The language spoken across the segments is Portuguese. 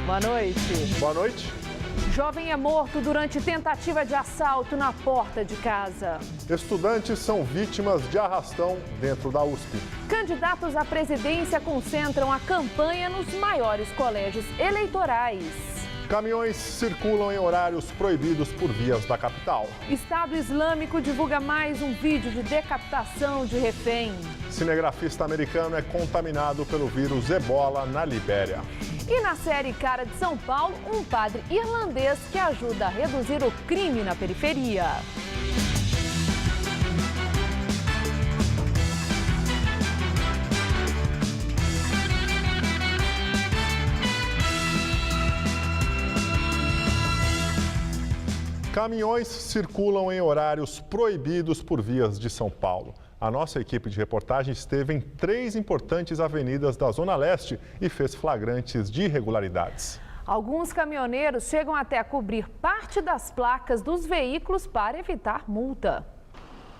Boa noite. Boa noite. Jovem é morto durante tentativa de assalto na porta de casa. Estudantes são vítimas de arrastão dentro da USP. Candidatos à presidência concentram a campanha nos maiores colégios eleitorais. Caminhões circulam em horários proibidos por vias da capital. Estado Islâmico divulga mais um vídeo de decapitação de refém. Cinegrafista americano é contaminado pelo vírus Ebola na Libéria. E na série Cara de São Paulo, um padre irlandês que ajuda a reduzir o crime na periferia. Caminhões circulam em horários proibidos por vias de São Paulo. A nossa equipe de reportagem esteve em 3 importantes avenidas da Zona Leste e fez flagrantes de irregularidades. Alguns caminhoneiros chegam até a cobrir parte das placas dos veículos para evitar multa.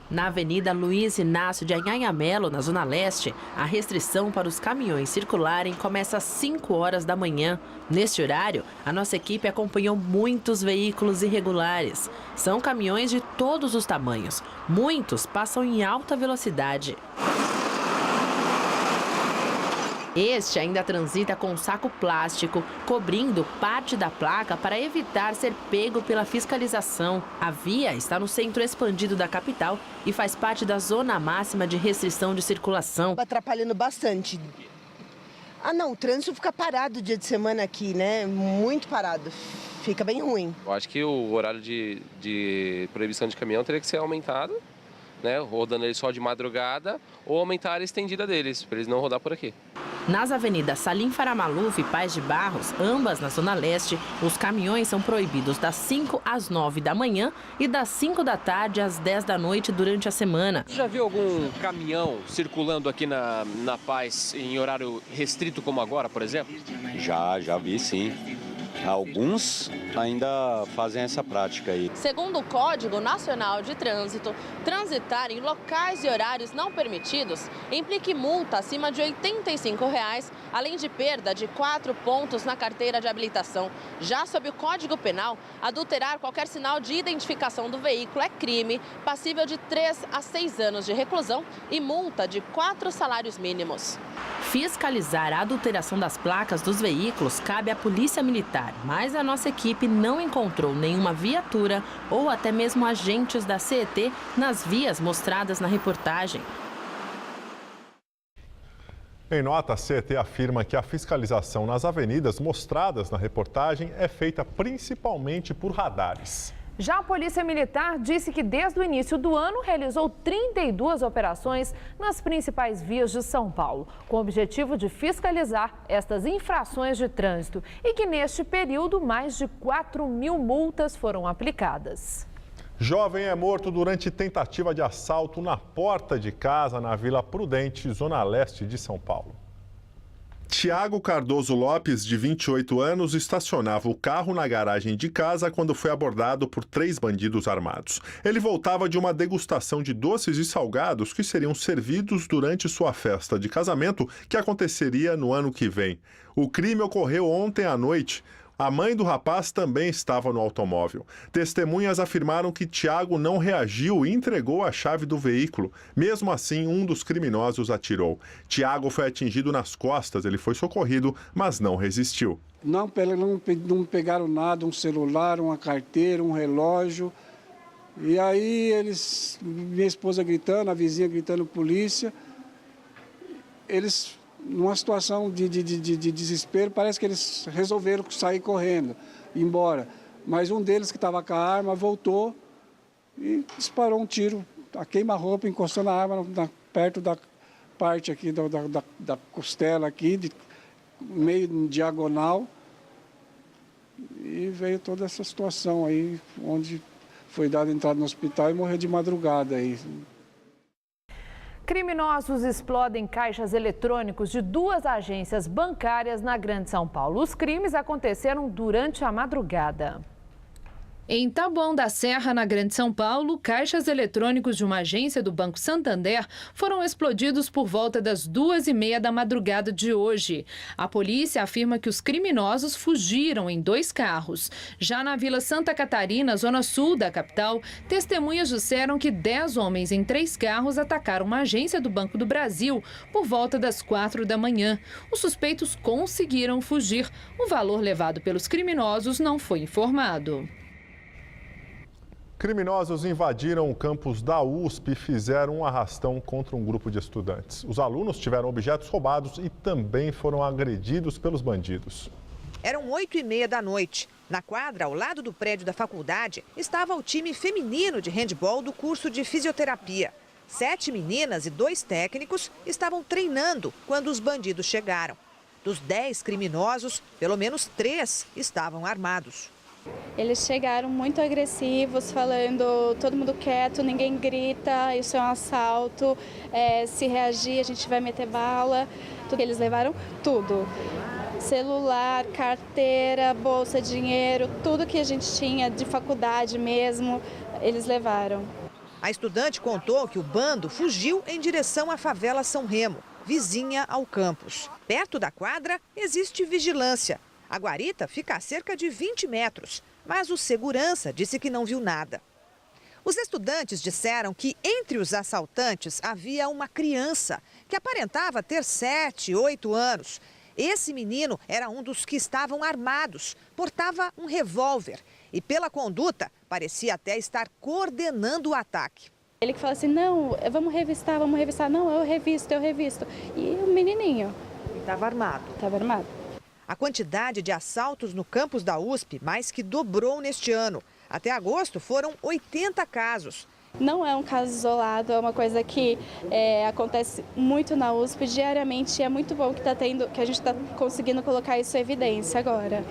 Na Avenida Luiz Inácio de Anhanhamelo, na Zona Leste, a restrição para os caminhões circularem começa às 5 horas da manhã. Neste horário, a nossa equipe acompanhou muitos veículos irregulares. São caminhões de todos os tamanhos. Muitos passam em alta velocidade. Este ainda transita com um saco plástico, cobrindo parte da placa para evitar ser pego pela fiscalização. A via está no centro expandido da capital e faz parte da zona máxima de restrição de circulação. Atrapalhando bastante. O trânsito fica parado dia de semana aqui, né? Muito parado. Fica bem ruim. Eu acho que o horário de proibição de caminhão teria que ser aumentado, né? Rodando ele só de madrugada, ou aumentar a área estendida deles, para eles não rodar por aqui. Nas avenidas Salim Faramaluf e Paz de Barros, ambas na Zona Leste, os caminhões são proibidos das 5 às 9 da manhã e das 5 da tarde às 10 da noite durante a semana. Você já viu algum caminhão circulando aqui na Paz em horário restrito como agora, por exemplo? Já vi sim. Alguns ainda fazem essa prática aí. Segundo o Código Nacional de Trânsito, transitar em locais e horários não permitidos implica multa acima de R$ 85, além de perda de 4 pontos na carteira de habilitação. Já sob o Código Penal, adulterar qualquer sinal de identificação do veículo é crime, passível de 3 a 6 anos de reclusão e multa de 4 salários mínimos. Fiscalizar a adulteração das placas dos veículos cabe à Polícia Militar, mas a nossa equipe não encontrou nenhuma viatura ou até mesmo agentes da CET nas vias mostradas na reportagem. Em nota, a CET afirma que a fiscalização nas avenidas mostradas na reportagem é feita principalmente por radares. Já a Polícia Militar disse que desde o início do ano realizou 32 operações nas principais vias de São Paulo, com o objetivo de fiscalizar estas infrações de trânsito e que neste período mais de 4.000 multas foram aplicadas. Jovem é morto durante tentativa de assalto na porta de casa na Vila Prudente, Zona Leste de São Paulo. Tiago Cardoso Lopes, de 28 anos, estacionava o carro na garagem de casa quando foi abordado por 3 bandidos armados. Ele voltava de uma degustação de doces e salgados que seriam servidos durante sua festa de casamento, que aconteceria no ano que vem. O crime ocorreu ontem à noite. A mãe do rapaz também estava no automóvel. Testemunhas afirmaram que Tiago não reagiu e entregou a chave do veículo. Mesmo assim, um dos criminosos atirou. Tiago foi atingido nas costas, ele foi socorrido, mas não resistiu. Não pegaram nada, um celular, uma carteira, um relógio. E aí minha esposa gritando, a vizinha gritando polícia. Eles, numa situação de desespero, parece que eles resolveram sair correndo, ir embora. Mas um deles que estava com a arma voltou e disparou um tiro, a queima-roupa, encostando a arma perto da parte aqui da costela aqui, meio diagonal. E veio toda essa situação aí, onde foi dado entrada no hospital e morreu de madrugada aí. Criminosos explodem caixas eletrônicos de 2 agências bancárias na Grande São Paulo. Os crimes aconteceram durante a madrugada. Em Taboão da Serra, na Grande São Paulo, caixas eletrônicos de uma agência do Banco Santander foram explodidos por volta das 2h30 da madrugada de hoje. A polícia afirma que os criminosos fugiram em 2 carros. Já na Vila Santa Catarina, zona sul da capital, testemunhas disseram que 10 homens em 3 carros atacaram uma agência do Banco do Brasil por volta das 4 da manhã. Os suspeitos conseguiram fugir. O valor levado pelos criminosos não foi informado. Criminosos invadiram o campus da USP e fizeram um arrastão contra um grupo de estudantes. Os alunos tiveram objetos roubados e também foram agredidos pelos bandidos. Eram 8h30 da noite. Na quadra, ao lado do prédio da faculdade, estava o time feminino de handebol do curso de fisioterapia. 7 meninas e 2 técnicos estavam treinando quando os bandidos chegaram. Dos 10 criminosos, pelo menos 3 estavam armados. Eles chegaram muito agressivos, falando todo mundo quieto, ninguém grita, isso é um assalto, se reagir a gente vai meter bala. Eles levaram tudo, celular, carteira, bolsa, dinheiro, tudo que a gente tinha de faculdade mesmo, eles levaram. A estudante contou que o bando fugiu em direção à favela São Remo, vizinha ao campus. Perto da quadra existe vigilância. A guarita fica a cerca de 20 metros, mas o segurança disse que não viu nada. Os estudantes disseram que entre os assaltantes havia uma criança que aparentava ter 7, 8 anos. Esse menino era um dos que estavam armados, portava um revólver e pela conduta parecia até estar coordenando o ataque. Ele que fala assim, não, vamos revistar, não, eu revisto. E o menininho? Estava armado. Estava armado. A quantidade de assaltos no campus da USP mais que dobrou neste ano. Até agosto foram 80 casos. Não é um caso isolado, é uma coisa que acontece muito na USP diariamente e é muito bom que a gente está conseguindo colocar isso em evidência agora.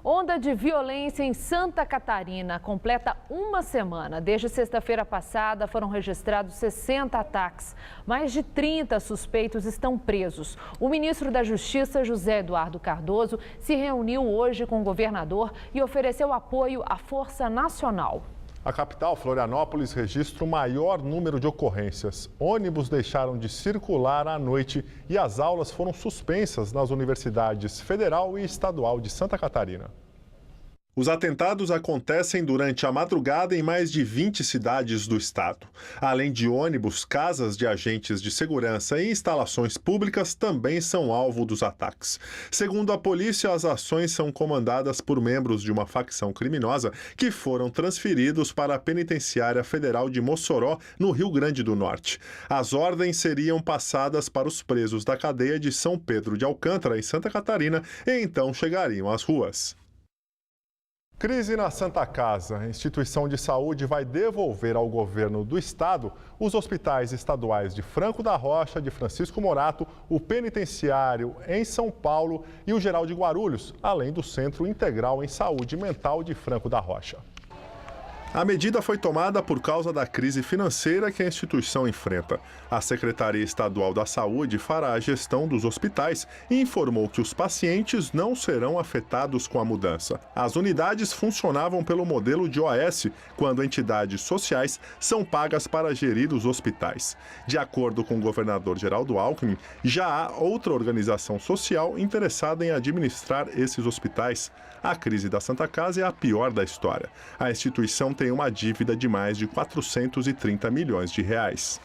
Onda de violência em Santa Catarina completa uma semana. Desde sexta-feira passada foram registrados 60 ataques. Mais de 30 suspeitos estão presos. O ministro da Justiça, José Eduardo Cardoso, se reuniu hoje com o governador e ofereceu apoio à Força Nacional. A capital, Florianópolis, registra o maior número de ocorrências. Ônibus deixaram de circular à noite e as aulas foram suspensas nas universidades federal e estadual de Santa Catarina. Os atentados acontecem durante a madrugada em mais de 20 cidades do estado. Além de ônibus, casas de agentes de segurança e instalações públicas também são alvo dos ataques. Segundo a polícia, as ações são comandadas por membros de uma facção criminosa que foram transferidos para a Penitenciária Federal de Mossoró, no Rio Grande do Norte. As ordens seriam passadas para os presos da cadeia de São Pedro de Alcântara, em Santa Catarina, e então chegariam às ruas. Crise na Santa Casa. A instituição de saúde vai devolver ao governo do estado os hospitais estaduais de Franco da Rocha, de Francisco Morato, o penitenciário em São Paulo e o geral de Guarulhos, além do Centro Integral em Saúde Mental de Franco da Rocha. A medida foi tomada por causa da crise financeira que a instituição enfrenta. A Secretaria Estadual da Saúde fará a gestão dos hospitais e informou que os pacientes não serão afetados com a mudança. As unidades funcionavam pelo modelo de OAS, quando entidades sociais são pagas para gerir os hospitais. De acordo com o governador Geraldo Alckmin, já há outra organização social interessada em administrar esses hospitais. A crise da Santa Casa é a pior da história. A instituição tem uma dívida de mais de 430 milhões de reais.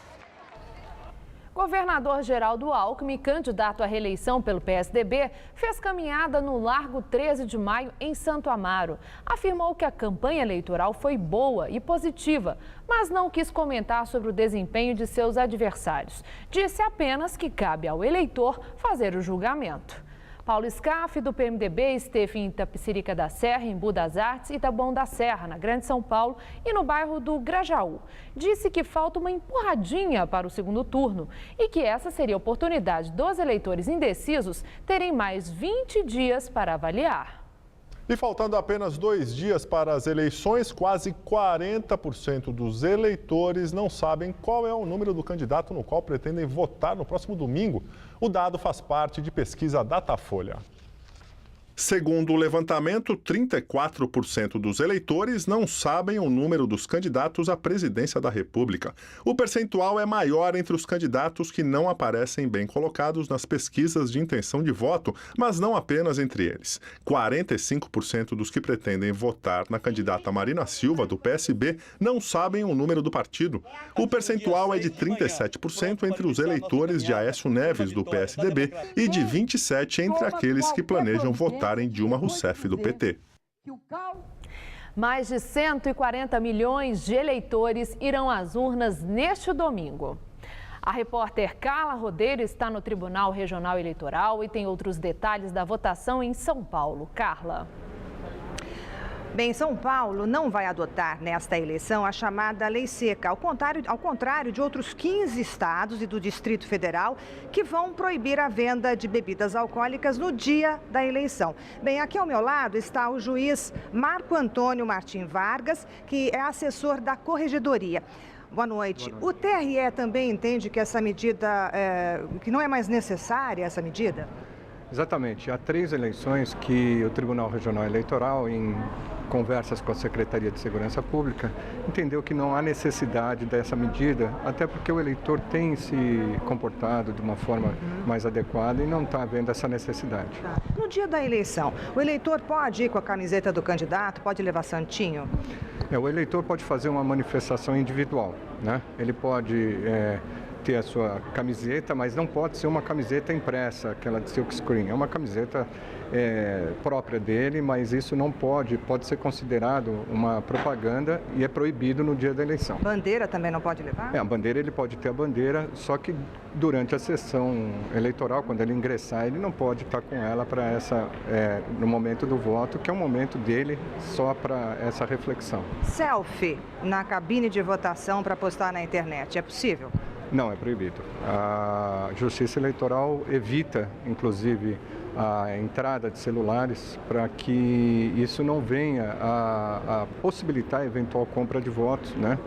Governador Geraldo Alckmin, candidato à reeleição pelo PSDB, fez caminhada no Largo 13 de Maio, em Santo Amaro. Afirmou que a campanha eleitoral foi boa e positiva, mas não quis comentar sobre o desempenho de seus adversários. Disse apenas que cabe ao eleitor fazer o julgamento. Paulo Scaff, do PMDB, esteve em Itapecerica da Serra, em Embu das Artes e Taboão da Serra, na Grande São Paulo e no bairro do Grajaú. Disse que falta uma empurradinha para o segundo turno e que essa seria a oportunidade dos eleitores indecisos terem mais 20 dias para avaliar. E faltando apenas 2 dias para as eleições, quase 40% dos eleitores não sabem qual é o número do candidato no qual pretendem votar no próximo domingo. O dado faz parte de pesquisa Datafolha. Segundo o levantamento, 34% dos eleitores não sabem o número dos candidatos à presidência da República. O percentual é maior entre os candidatos que não aparecem bem colocados nas pesquisas de intenção de voto, mas não apenas entre eles. 45% dos que pretendem votar na candidata Marina Silva, do PSB, não sabem o número do partido. O percentual é de 37% entre os eleitores de Aécio Neves, do PSDB, e de 27% entre aqueles que planejam votar em Dilma Rousseff, do PT. Mais de 140 milhões de eleitores irão às urnas neste domingo. A repórter Carla Rodeiro está no Tribunal Regional Eleitoral e tem outros detalhes da votação em São Paulo. Carla. Bem, São Paulo não vai adotar nesta eleição a chamada lei seca, ao contrário de outros 15 estados e do Distrito Federal que vão proibir a venda de bebidas alcoólicas no dia da eleição. Bem, aqui ao meu lado está o juiz Marco Antônio Martim Vargas, que é assessor da Corregedoria. Boa noite. O TRE também entende que essa medida, que não é mais necessária essa medida? Exatamente. Há 3 eleições que o Tribunal Regional Eleitoral, em conversas com a Secretaria de Segurança Pública, entendeu que não há necessidade dessa medida, até porque o eleitor tem se comportado de uma forma mais adequada e não está havendo essa necessidade. No dia da eleição, o eleitor pode ir com a camiseta do candidato, pode levar santinho? O eleitor pode fazer uma manifestação individual, né? Ele pode ter a sua camiseta, mas não pode ser uma camiseta impressa, aquela de silkscreen. É uma camiseta própria dele, mas isso não pode ser considerado uma propaganda e é proibido no dia da eleição. Bandeira também não pode levar? A bandeira, ele pode ter a bandeira, só que durante a sessão eleitoral, quando ele ingressar, ele não pode estar com ela para no momento do voto, que é um momento dele só para essa reflexão. Selfie na cabine de votação para postar na internet, é possível? Não, é proibido. A Justiça Eleitoral evita, inclusive, a entrada de celulares para que isso não venha a possibilitar a eventual compra de votos, né?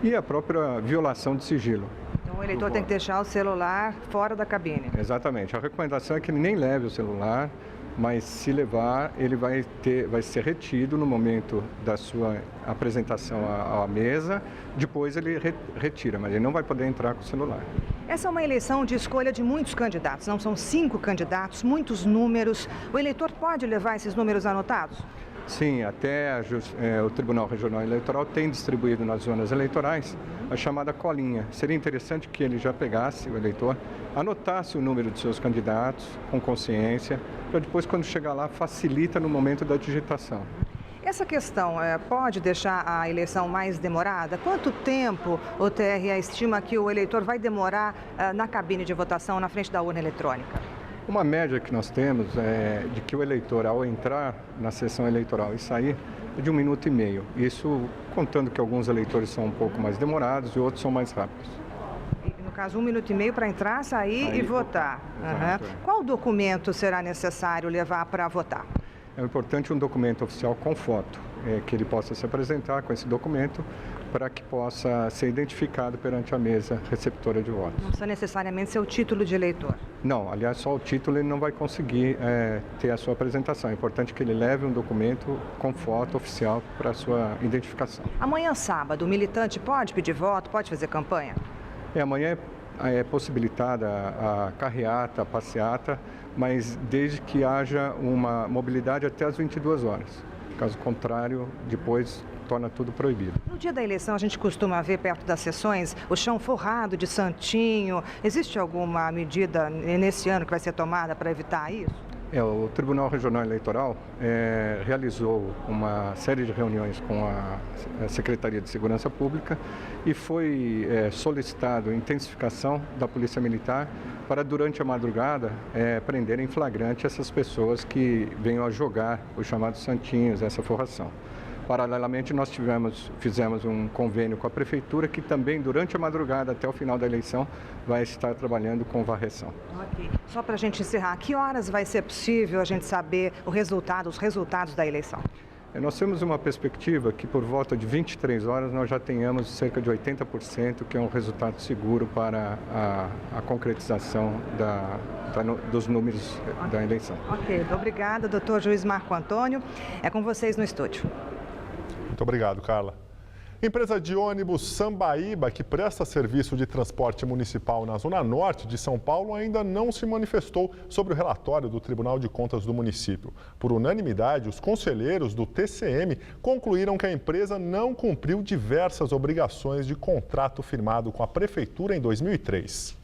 E a própria violação de sigilo. Então o eleitor tem que deixar o celular fora da cabine. Exatamente. A recomendação é que ele nem leve o celular, mas se levar, ele vai ser retido no momento da sua apresentação à mesa, depois ele retira, mas ele não vai poder entrar com o celular. Essa é uma eleição de escolha de muitos candidatos, não são 5 candidatos, muitos números. O eleitor pode levar esses números anotados? Sim, até o Tribunal Regional Eleitoral tem distribuído nas zonas eleitorais a chamada colinha. Seria interessante que ele já pegasse, o eleitor, anotasse o número de seus candidatos com consciência, para depois, quando chegar lá, facilita no momento da digitação. Essa questão pode deixar a eleição mais demorada? Quanto tempo o TRE estima que o eleitor vai demorar na cabine de votação, na frente da urna eletrônica? Uma média que nós temos é de que o eleitor, ao entrar na sessão eleitoral e sair, é de 1 minuto e meio. Isso contando que alguns eleitores são um pouco mais demorados e outros são mais rápidos. No caso, 1 minuto e meio para entrar, sair e votar. Qual documento será necessário levar para votar? É importante um documento oficial com foto, que ele possa se apresentar com esse documento para que possa ser identificado perante a mesa receptora de votos. Não precisa necessariamente ser o título de eleitor? Não, aliás, só o título ele não vai conseguir ter a sua apresentação. É importante que ele leve um documento com foto oficial para a sua identificação. Amanhã, sábado, o militante pode pedir voto, pode fazer campanha? Amanhã é possibilitada a carreata, a passeata, mas desde que haja uma mobilidade até as 22 horas. Caso contrário, depois torna tudo proibido. No dia da eleição, a gente costuma ver perto das sessões o chão forrado de santinho. Existe alguma medida nesse ano que vai ser tomada para evitar isso? O Tribunal Regional Eleitoral realizou uma série de reuniões com a Secretaria de Segurança Pública e foi solicitado intensificação da Polícia Militar para, durante a madrugada, prender em flagrante essas pessoas que venham a jogar os chamados santinhos, essa forração. Paralelamente, nós fizemos um convênio com a Prefeitura, que também, durante a madrugada, até o final da eleição, vai estar trabalhando com varreção. Ok. Só para a gente encerrar, que horas vai ser possível a gente saber os resultados da eleição? Nós temos uma perspectiva que por volta de 23 horas nós já tenhamos cerca de 80%, que é um resultado seguro para a concretização dos números da eleição. Ok, obrigada, doutor juiz Marco Antônio. É com vocês no estúdio. Muito obrigado, Carla. Empresa de ônibus Sambaíba, que presta serviço de transporte municipal na zona norte de São Paulo, ainda não se manifestou sobre o relatório do Tribunal de Contas do município. Por unanimidade, os conselheiros do TCM concluíram que a empresa não cumpriu diversas obrigações de contrato firmado com a prefeitura em 2003.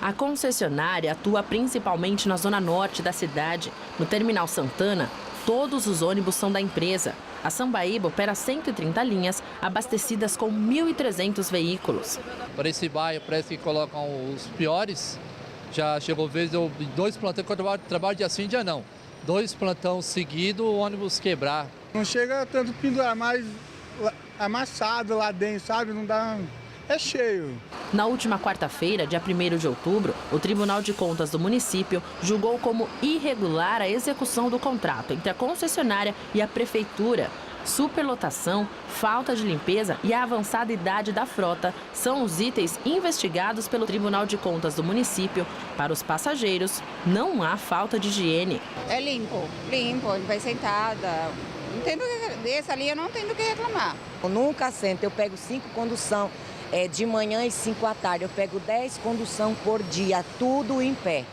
A concessionária atua principalmente na zona norte da cidade. No Terminal Santana, todos os ônibus são da empresa. A Sambaíba opera 130 linhas, abastecidas com 1.300 veículos. Para esse bairro, parece que colocam os piores. Já chegou vez de 2 plantões, quando eu trabalho dia sim, dia não. 2 plantões seguidos, o ônibus quebrar. Não chega tanto pendurar, mas amassado lá dentro, sabe? Não dá... É cheio. Na última quarta-feira, dia 1º de outubro, o Tribunal de Contas do município julgou como irregular a execução do contrato entre a concessionária e a prefeitura. Superlotação, falta de limpeza e a avançada idade da frota são os itens investigados pelo Tribunal de Contas do município. Para os passageiros, não há falta de higiene. É limpo, ele vai sentada. Desse ali eu não tenho do que reclamar. Eu nunca sento, eu pego 5 condução de manhã e 5 à tarde. Eu pego 10 condução por dia, tudo em pé.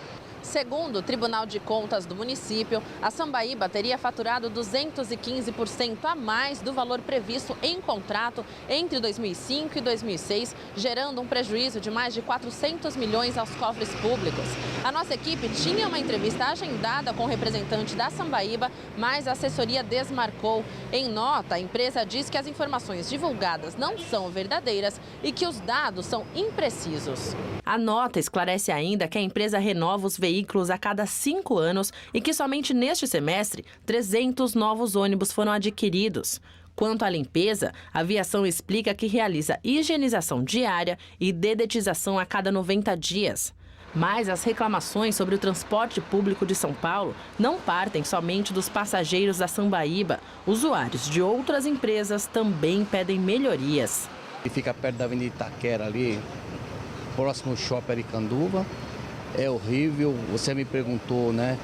Segundo o Tribunal de Contas do município, a Sambaíba teria faturado 215% a mais do valor previsto em contrato entre 2005 e 2006, gerando um prejuízo de mais de 400 milhões aos cofres públicos. A nossa equipe tinha uma entrevista agendada com o representante da Sambaíba, mas a assessoria desmarcou. Em nota, a empresa diz que as informações divulgadas não são verdadeiras e que os dados são imprecisos. A nota esclarece ainda que a empresa renova os veículos a cada 5 anos e que somente neste semestre 300 novos ônibus foram adquiridos. Quanto à limpeza, a aviação explica que realiza higienização diária e dedetização a cada 90 dias. Mas as reclamações sobre o transporte público de São Paulo não partem somente dos passageiros da Sambaíba. Usuários de outras empresas também pedem melhorias. Fica perto da Avenida Itaquera ali, próximo ao Shopping Aricanduva. É horrível. Você me perguntou, né?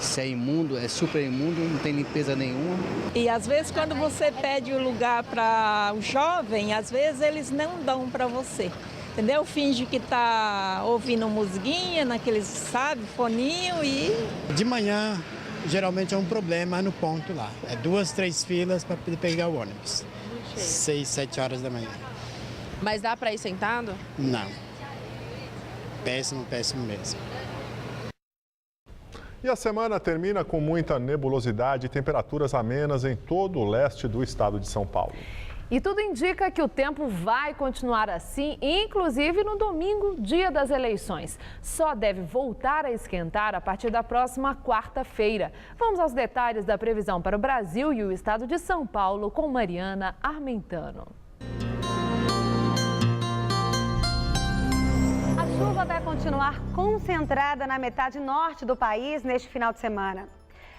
Se é imundo, é super imundo, não tem limpeza nenhuma. E às vezes quando você pede o lugar para o jovem, às vezes eles não dão para você. Entendeu? Finge que tá ouvindo musiguinha, naqueles, sabe, foninho e... De manhã, geralmente é um problema no ponto lá. É 2, 3 filas para pegar o ônibus. 6, 7 horas da manhã. Mas dá para ir sentado? Não. Péssimo, péssimo mesmo. E a semana termina com muita nebulosidade e temperaturas amenas em todo o leste do estado de São Paulo. E tudo indica que o tempo vai continuar assim, inclusive no domingo, dia das eleições. Só deve voltar a esquentar a partir da próxima quarta-feira. Vamos aos detalhes da previsão para o Brasil e o estado de São Paulo com Mariana Armentano. A chuva vai continuar concentrada na metade norte do país neste final de semana.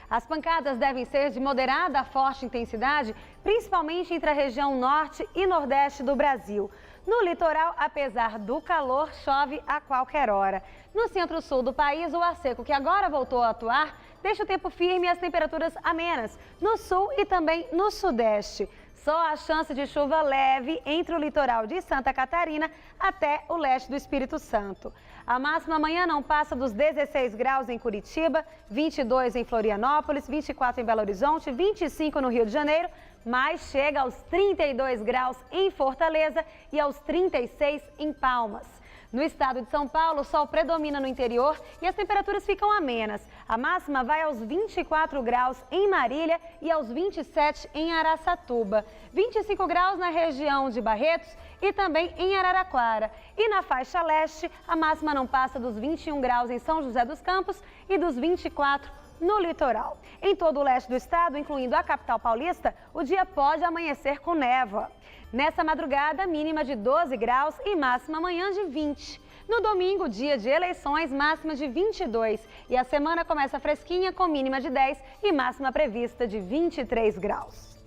As pancadas devem ser de moderada a forte intensidade, principalmente entre a região norte e nordeste do Brasil. No litoral, apesar do calor, chove a qualquer hora. No centro-sul do país, o ar seco, que agora voltou a atuar, deixa o tempo firme e as temperaturas amenas. No sul e também no sudeste. Só a chance de chuva leve entre o litoral de Santa Catarina até o leste do Espírito Santo. A máxima amanhã não passa dos 16 graus em Curitiba, 22 em Florianópolis, 24 em Belo Horizonte, 25 no Rio de Janeiro, mas chega aos 32 graus em Fortaleza e aos 36 em Palmas. No estado de São Paulo, o sol predomina no interior e as temperaturas ficam amenas. A máxima vai aos 24 graus em Marília e aos 27 em Araçatuba. 25 graus na região de Barretos e também em Araraquara. E na faixa leste, a máxima não passa dos 21 graus em São José dos Campos e dos 24 no litoral. Em todo o leste do estado, incluindo a capital paulista, o dia pode amanhecer com névoa. Nessa madrugada, mínima de 12 graus e máxima amanhã de 20. No domingo, dia de eleições, máxima de 22. E a semana começa fresquinha, com mínima de 10 e máxima prevista de 23 graus.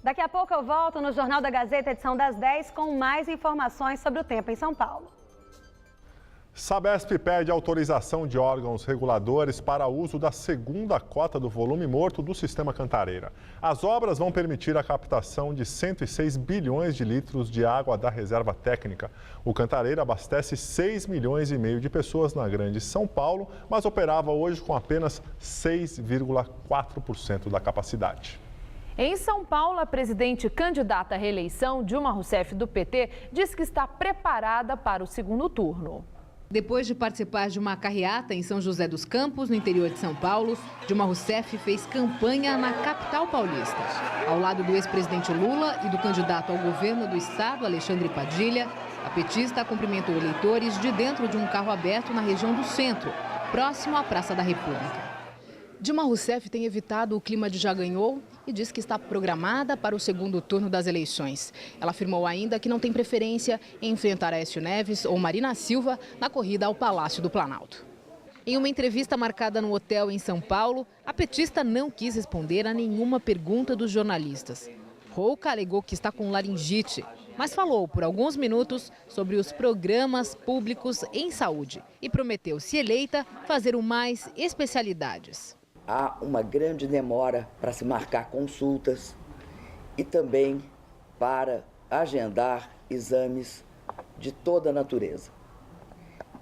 Daqui a pouco eu volto no Jornal da Gazeta, edição das 10, com mais informações sobre o tempo em São Paulo. Sabesp pede autorização de órgãos reguladores para uso da segunda cota do volume morto do Sistema Cantareira. As obras vão permitir a captação de 106 bilhões de litros de água da reserva técnica. O Cantareira abastece 6,5 milhões de pessoas na Grande São Paulo, mas operava hoje com apenas 6,4% da capacidade. Em São Paulo, a presidente candidata à reeleição, Dilma Rousseff, do PT, diz que está preparada para o segundo turno. Depois de participar de uma carreata em São José dos Campos, no interior de São Paulo, Dilma Rousseff fez campanha na capital paulista. Ao lado do ex-presidente Lula e do candidato ao governo do estado, Alexandre Padilha, a petista cumprimentou eleitores de dentro de um carro aberto na região do centro, próximo à Praça da República. Dilma Rousseff tem evitado o clima de já ganhou e diz que está programada para o segundo turno das eleições. Ela afirmou ainda que não tem preferência em enfrentar Aécio Neves ou Marina Silva na corrida ao Palácio do Planalto. Em uma entrevista marcada no hotel em São Paulo, a petista não quis responder a nenhuma pergunta dos jornalistas. Rouca alegou que está com laringite, mas falou por alguns minutos sobre os programas públicos em saúde e prometeu, se eleita, fazer o mais especialidades. Há uma grande demora para se marcar consultas e também para agendar exames de toda a natureza.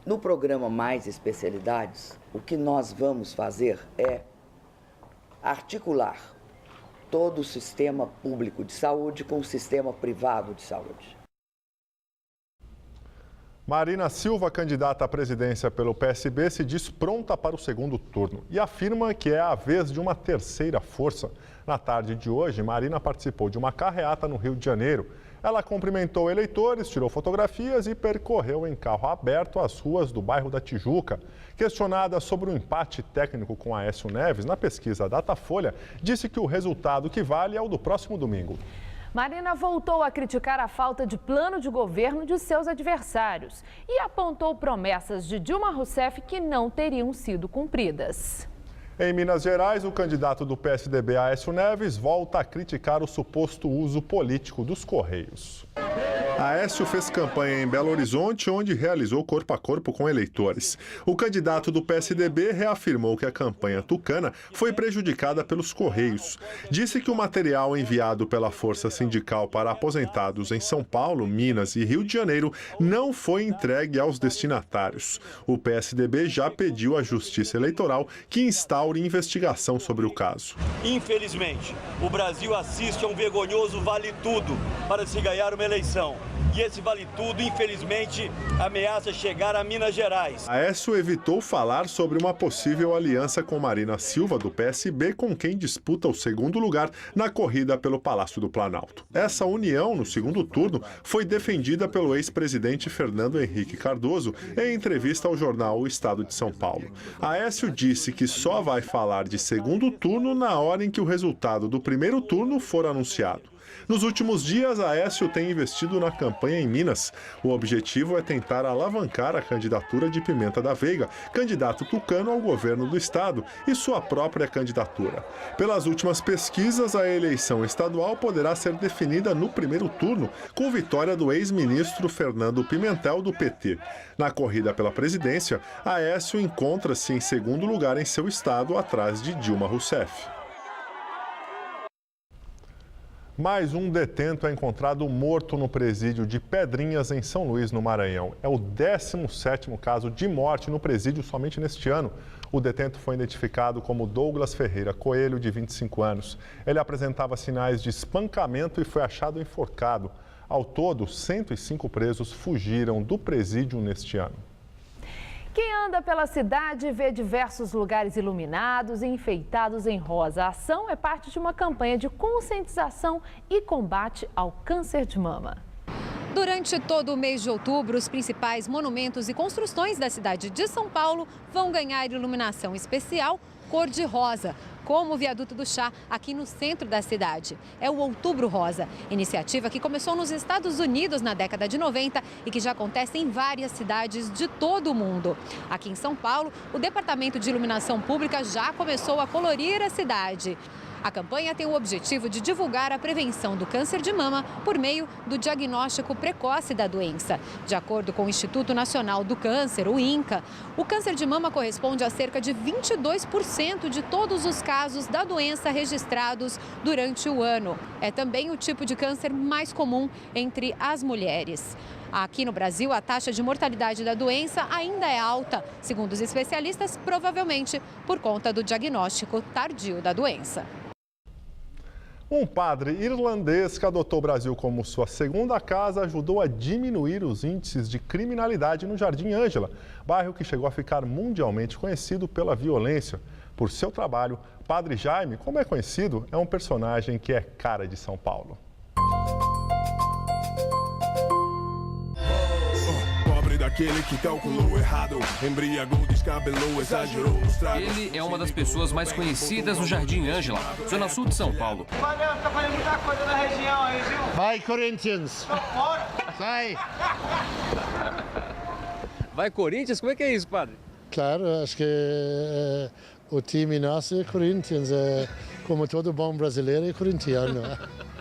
No programa Mais Especialidades, o que nós vamos fazer é articular todo o sistema público de saúde com o sistema privado de saúde. Marina Silva, candidata à presidência pelo PSB, se diz pronta para o segundo turno e afirma que é a vez de uma terceira força. Na tarde de hoje, Marina participou de uma carreata no Rio de Janeiro. Ela cumprimentou eleitores, tirou fotografias e percorreu em carro aberto as ruas do bairro da Tijuca. Questionada sobre o empate técnico com Aécio Neves na pesquisa Datafolha, disse que o resultado que vale é o do próximo domingo. Marina voltou a criticar a falta de plano de governo de seus adversários e apontou promessas de Dilma Rousseff que não teriam sido cumpridas. Em Minas Gerais, o candidato do PSDB, Aécio Neves, volta a criticar o suposto uso político dos Correios. Aécio fez campanha em Belo Horizonte, onde realizou corpo a corpo com eleitores. O candidato do PSDB reafirmou que a campanha tucana foi prejudicada pelos Correios. Disse que o material enviado pela Força Sindical para aposentados em São Paulo, Minas e Rio de Janeiro não foi entregue aos destinatários. O PSDB já pediu à Justiça Eleitoral que instaure investigação sobre o caso. Infelizmente, o Brasil assiste a um vergonhoso vale-tudo para se ganhar uma eleição. E esse vale-tudo, infelizmente, ameaça chegar a Minas Gerais. Aécio evitou falar sobre uma possível aliança com Marina Silva, do PSB, com quem disputa o segundo lugar na corrida pelo Palácio do Planalto. Essa união, no segundo turno, foi defendida pelo ex-presidente Fernando Henrique Cardoso em entrevista ao jornal O Estado de São Paulo. Aécio disse que só vai falar de segundo turno na hora em que o resultado do primeiro turno for anunciado. Nos últimos dias, Aécio tem investido na campanha em Minas. O objetivo é tentar alavancar a candidatura de Pimenta da Veiga, candidato tucano ao governo do estado, e sua própria candidatura. Pelas últimas pesquisas, a eleição estadual poderá ser definida no primeiro turno, com vitória do ex-ministro Fernando Pimentel, do PT. Na corrida pela presidência, Aécio encontra-se em segundo lugar em seu estado, atrás de Dilma Rousseff. Mais um detento é encontrado morto no presídio de Pedrinhas, em São Luís, no Maranhão. É o 17º caso de morte no presídio somente neste ano. O detento foi identificado como Douglas Ferreira Coelho, de 25 anos. Ele apresentava sinais de espancamento e foi achado enforcado. Ao todo, 105 presos fugiram do presídio neste ano. Quem anda pela cidade vê diversos lugares iluminados e enfeitados em rosa. A ação é parte de uma campanha de conscientização e combate ao câncer de mama. Durante todo o mês de outubro, os principais monumentos e construções da cidade de São Paulo vão ganhar iluminação especial cor-de-rosa, como o Viaduto do Chá, aqui no centro da cidade. É o Outubro Rosa, iniciativa que começou nos Estados Unidos na década de 90 e que já acontece em várias cidades de todo o mundo. Aqui em São Paulo, o Departamento de Iluminação Pública já começou a colorir a cidade. A campanha tem o objetivo de divulgar a prevenção do câncer de mama por meio do diagnóstico precoce da doença. De acordo com o Instituto Nacional do Câncer, o INCA, o câncer de mama corresponde a cerca de 22% de todos os casos da doença registrados durante o ano. É também o tipo de câncer mais comum entre as mulheres. Aqui no Brasil, a taxa de mortalidade da doença ainda é alta, segundo os especialistas, provavelmente por conta do diagnóstico tardio da doença. Um padre irlandês que adotou o Brasil como sua segunda casa ajudou a diminuir os índices de criminalidade no Jardim Ângela, bairro que chegou a ficar mundialmente conhecido pela violência. Por seu trabalho, Padre Jaime, como é conhecido, é um personagem que é cara de São Paulo. Aquele que calculou errado, embriagou, descabelou, exagerou. Ele é uma das pessoas mais conhecidas no Jardim Ângela, zona sul de São Paulo. Valeu, tá fazendo muita coisa na região aí, viu? Vai, Corinthians! Bora! Sai! Vai, Corinthians? Como é que é isso, padre? Claro, acho que o time nosso é Corinthians, como todo bom brasileiro é corintiano.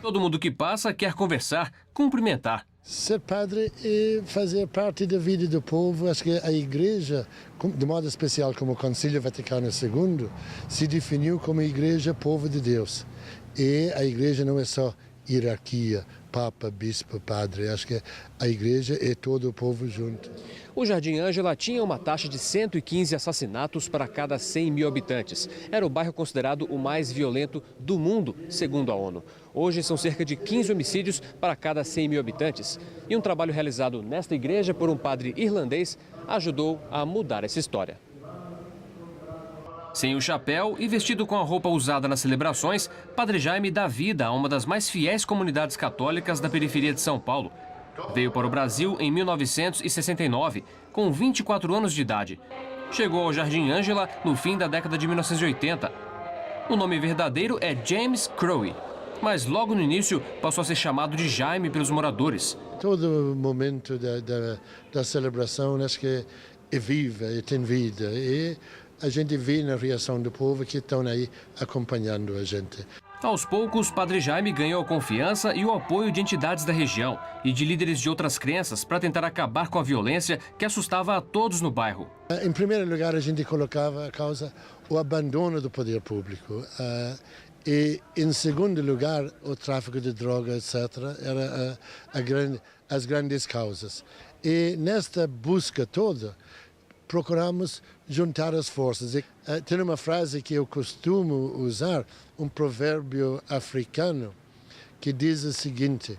Todo mundo que passa quer conversar, cumprimentar. Ser padre é fazer parte da vida do povo. Acho que a Igreja, de modo especial como o Concílio Vaticano II, se definiu como Igreja Povo de Deus. E a Igreja não é só hierarquia, Papa, Bispo, Padre. Acho que a Igreja é todo o povo junto. O Jardim Ângela tinha uma taxa de 115 assassinatos para cada 100 mil habitantes. Era o bairro considerado o mais violento do mundo, segundo a ONU. Hoje são cerca de 15 homicídios para cada 100 mil habitantes. E um trabalho realizado nesta igreja por um padre irlandês ajudou a mudar essa história. Sem o chapéu e vestido com a roupa usada nas celebrações, Padre Jaime dá vida a uma das mais fiéis comunidades católicas da periferia de São Paulo. Veio para o Brasil em 1969, com 24 anos de idade. Chegou ao Jardim Ângela no fim da década de 1980. O nome verdadeiro é James Crowe, mas logo no início passou a ser chamado de Jaime pelos moradores. Todo momento da celebração acho que é viva e tem vida. E a gente vê na reação do povo que estão aí acompanhando a gente. Aos poucos, Padre Jaime ganhou a confiança e o apoio de entidades da região e de líderes de outras crenças para tentar acabar com a violência que assustava a todos no bairro. Em primeiro lugar, a gente colocava a causa o abandono do poder público. E, em segundo lugar, o tráfico de drogas, etc., era as grandes causas. E nesta busca toda, procuramos juntar as forças. Tem uma frase que eu costumo usar, um provérbio africano, que diz o seguinte: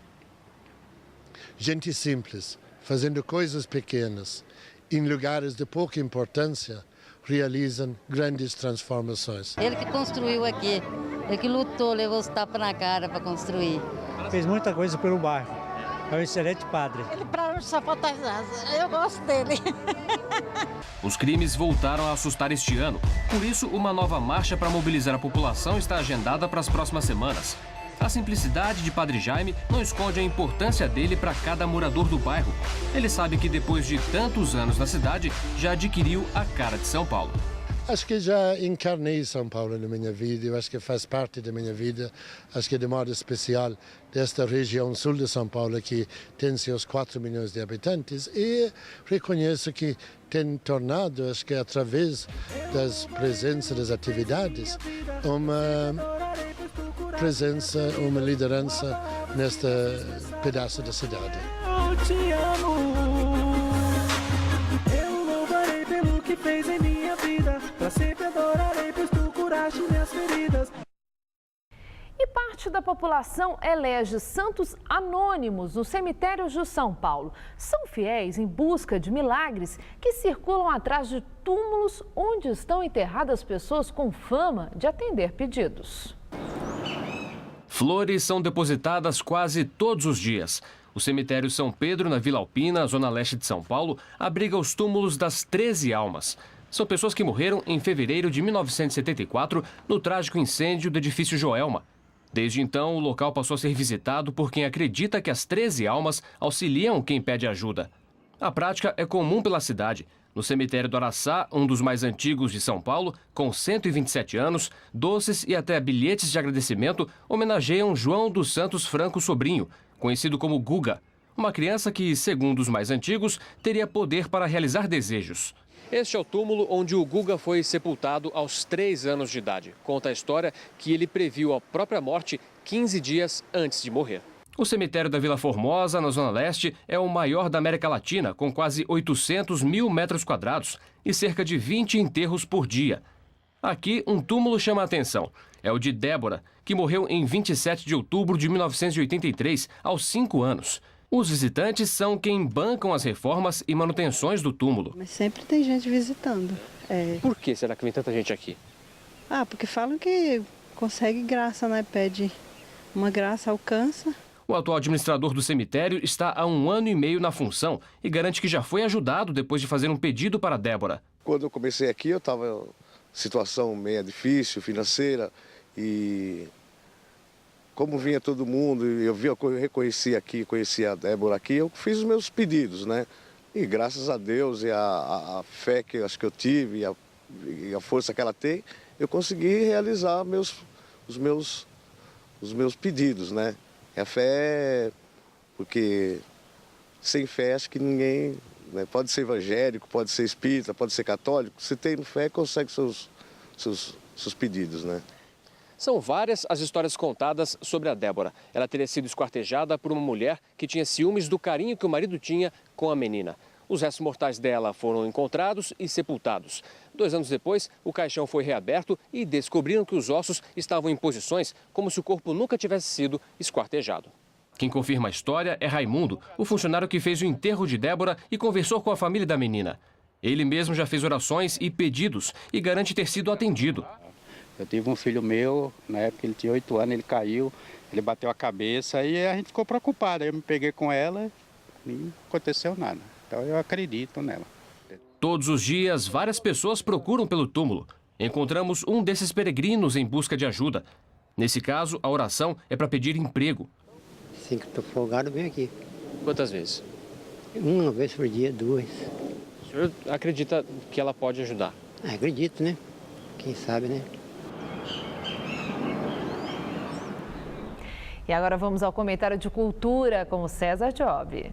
gente simples, fazendo coisas pequenas, em lugares de pouca importância, realizam grandes transformações. Ele que construiu aqui, ele que lutou, levou os tapas na cara para construir. Fez muita coisa pelo bairro, é um excelente padre. Ele para só faltar, eu gosto dele. Os crimes voltaram a assustar este ano. Por isso, uma nova marcha para mobilizar a população está agendada para as próximas semanas. A simplicidade de Padre Jaime não esconde a importância dele para cada morador do bairro. Ele sabe que depois de tantos anos na cidade, já adquiriu a cara de São Paulo. Acho que já encarnei São Paulo na minha vida, eu acho que faz parte da minha vida, acho que de modo especial desta região sul de São Paulo que tem seus 4 milhões de habitantes e reconheço que tem tornado, acho que através das presenças, das atividades, uma presença, uma liderança neste pedaço da cidade. Eu te amo, eu louvarei pelo que fez em minha vida, pra sempre adorarei, pois tu curaste minhas feridas. E parte da população elege santos anônimos nos cemitérios de São Paulo. São fiéis em busca de milagres que circulam atrás de túmulos onde estão enterradas pessoas com fama de atender pedidos. Flores são depositadas quase todos os dias. O cemitério São Pedro, na Vila Alpina, zona leste de São Paulo, abriga os túmulos das 13 almas. São pessoas que morreram em fevereiro de 1974 no trágico incêndio do edifício Joelma. Desde então, o local passou a ser visitado por quem acredita que as 13 almas auxiliam quem pede ajuda. A prática é comum pela cidade. No cemitério do Araçá, um dos mais antigos de São Paulo, com 127 anos, doces e até bilhetes de agradecimento homenageiam João dos Santos Franco Sobrinho, conhecido como Guga, uma criança que, segundo os mais antigos, teria poder para realizar desejos. Este é o túmulo onde o Guga foi sepultado aos 3 anos de idade. Conta a história que ele previu a própria morte 15 dias antes de morrer. O cemitério da Vila Formosa, na Zona Leste, é o maior da América Latina, com quase 800 mil metros quadrados e cerca de 20 enterros por dia. Aqui, um túmulo chama a atenção. É o de Débora, que morreu em 27 de outubro de 1983, aos 5 anos. Os visitantes são quem bancam as reformas e manutenções do túmulo. Mas sempre tem gente visitando. Por que será que vem tanta gente aqui? Porque falam que consegue graça, né? Pede uma graça, alcança. O atual administrador do cemitério está há 1 ano e meio na função e garante que já foi ajudado depois de fazer um pedido para Débora. Quando eu comecei aqui, eu estava em situação meio difícil, financeira, e como vinha todo mundo, eu reconheci aqui, conheci a Débora aqui, eu fiz os meus pedidos, né? E graças a Deus e a fé que acho que eu tive e a força que ela tem, eu consegui realizar os meus pedidos, né? A fé, porque sem fé acho que ninguém, né? Pode ser evangélico, pode ser espírita, pode ser católico, se tem fé consegue seus pedidos, né? São várias as histórias contadas sobre a Débora. Ela teria sido esquartejada por uma mulher que tinha ciúmes do carinho que o marido tinha com a menina. Os restos mortais dela foram encontrados e sepultados. 2 anos depois, o caixão foi reaberto e descobriram que os ossos estavam em posições como se o corpo nunca tivesse sido esquartejado. Quem confirma a história é Raimundo, o funcionário que fez o enterro de Débora e conversou com a família da menina. Ele mesmo já fez orações e pedidos e garante ter sido atendido. Eu tive um filho meu, na época ele tinha 8 anos, ele caiu, ele bateu a cabeça e a gente ficou preocupado. Aí eu me peguei com ela e não aconteceu nada. Então eu acredito nela. Todos os dias, várias pessoas procuram pelo túmulo. Encontramos um desses peregrinos em busca de ajuda. Nesse caso, a oração é para pedir emprego. Assim que estou folgado, vem aqui. Quantas vezes? 1 vez por dia, 2. O senhor acredita que ela pode ajudar? Acredito, né? Quem sabe, né? E agora vamos ao comentário de cultura com o César Job.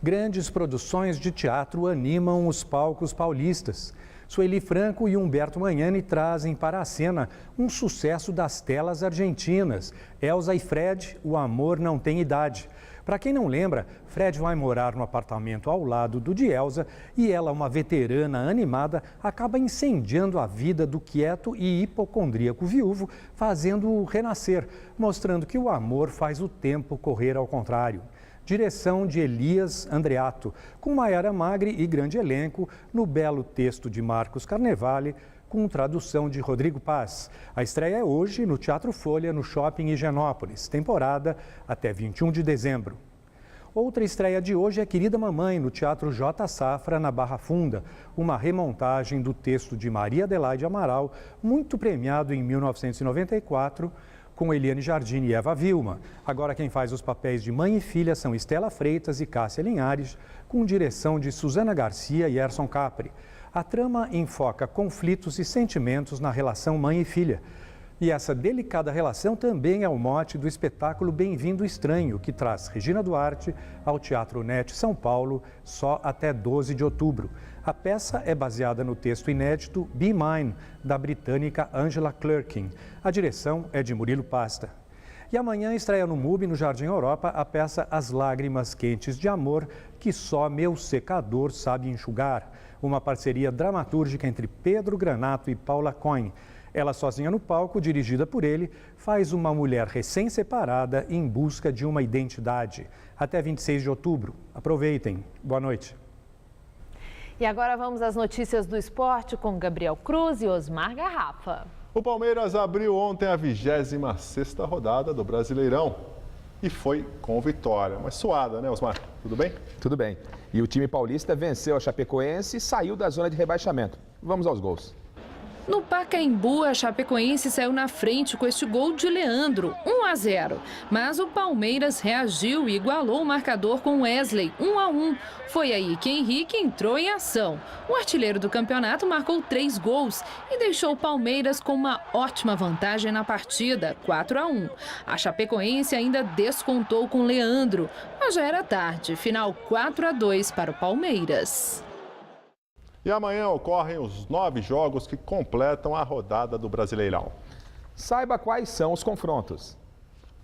Grandes produções de teatro animam os palcos paulistas. Sueli Franco e Humberto Magnani trazem para a cena um sucesso das telas argentinas. Elza e Fred, O Amor Não Tem Idade. Para quem não lembra, Fred vai morar no apartamento ao lado do de Elza e ela, uma veterana animada, acaba incendiando a vida do quieto e hipocondríaco viúvo, fazendo-o renascer, mostrando que o amor faz o tempo correr ao contrário. Direção de Elias Andreato, com Maiara Magri e grande elenco, no belo texto de Marcos Carnevale, com tradução de Rodrigo Paz. A estreia é hoje no Teatro Folha, no Shopping Higienópolis, temporada até 21 de dezembro. Outra estreia de hoje é Querida Mamãe, no Teatro J. Safra, na Barra Funda, uma remontagem do texto de Maria Adelaide Amaral, muito premiado em 1994, com Eliane Jardim e Eva Vilma. Agora quem faz os papéis de mãe e filha são Estela Freitas e Cássia Linhares, com direção de Suzana Garcia e Erson Capri. A trama enfoca conflitos e sentimentos na relação mãe e filha. E essa delicada relação também é o mote do espetáculo Bem-vindo Estranho, que traz Regina Duarte ao Teatro NET São Paulo só até 12 de outubro. A peça é baseada no texto inédito Be Mine, da britânica Angela Clerkin. A direção é de Murilo Pasta. E amanhã estreia no MUBI, no Jardim Europa, a peça As Lágrimas Quentes de Amor, que só meu secador sabe enxugar. Uma parceria dramatúrgica entre Pedro Granato e Paula Coin. Ela, sozinha no palco, dirigida por ele, faz uma mulher recém-separada em busca de uma identidade. Até 26 de outubro. Aproveitem. Boa noite. E agora vamos às notícias do esporte com Gabriel Cruz e Osmar Garrafa. O Palmeiras abriu ontem a 26ª rodada do Brasileirão. e foi com vitória. Mas suada, né, Osmar? Tudo bem? Tudo bem. E o time paulista venceu a Chapecoense e saiu da zona de rebaixamento. Vamos aos gols. No Pacaembu, a Chapecoense saiu na frente com este gol de Leandro, 1-0. Mas o Palmeiras reagiu e igualou o marcador com Wesley, 1-1. Foi aí que Henrique entrou em ação. O artilheiro do campeonato marcou 3 gols e deixou o Palmeiras com uma ótima vantagem na partida, 4-1. A Chapecoense ainda descontou com Leandro, mas já era tarde, final 4-2 para o Palmeiras. E amanhã ocorrem os 9 jogos que completam a rodada do Brasileirão. Saiba quais são os confrontos.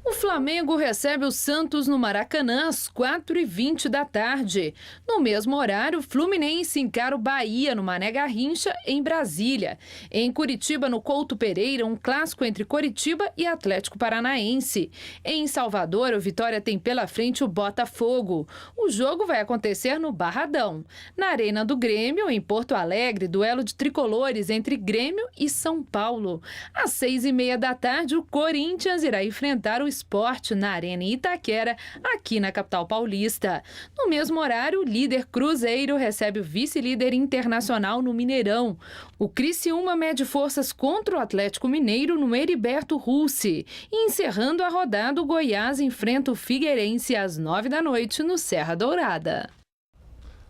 O Flamengo recebe o Santos no Maracanã às 4h20 da tarde. No mesmo horário, o Fluminense encara o Bahia no Mané Garrincha, em Brasília. Em Curitiba, no Couto Pereira, um clássico entre Coritiba e Atlético Paranaense. Em Salvador, o Vitória tem pela frente o Botafogo. O jogo vai acontecer no Barradão. Na Arena do Grêmio, em Porto Alegre, duelo de tricolores entre Grêmio e São Paulo. Às 6h30 da tarde, o Corinthians irá enfrentar o Sport na Arena Itaquera, aqui na capital paulista. No mesmo horário, o líder Cruzeiro recebe o vice-líder Internacional no Mineirão. O Criciúma mede forças contra o Atlético Mineiro no Heriberto Russi. E encerrando a rodada, o Goiás enfrenta o Figueirense às 9 da noite no Serra Dourada.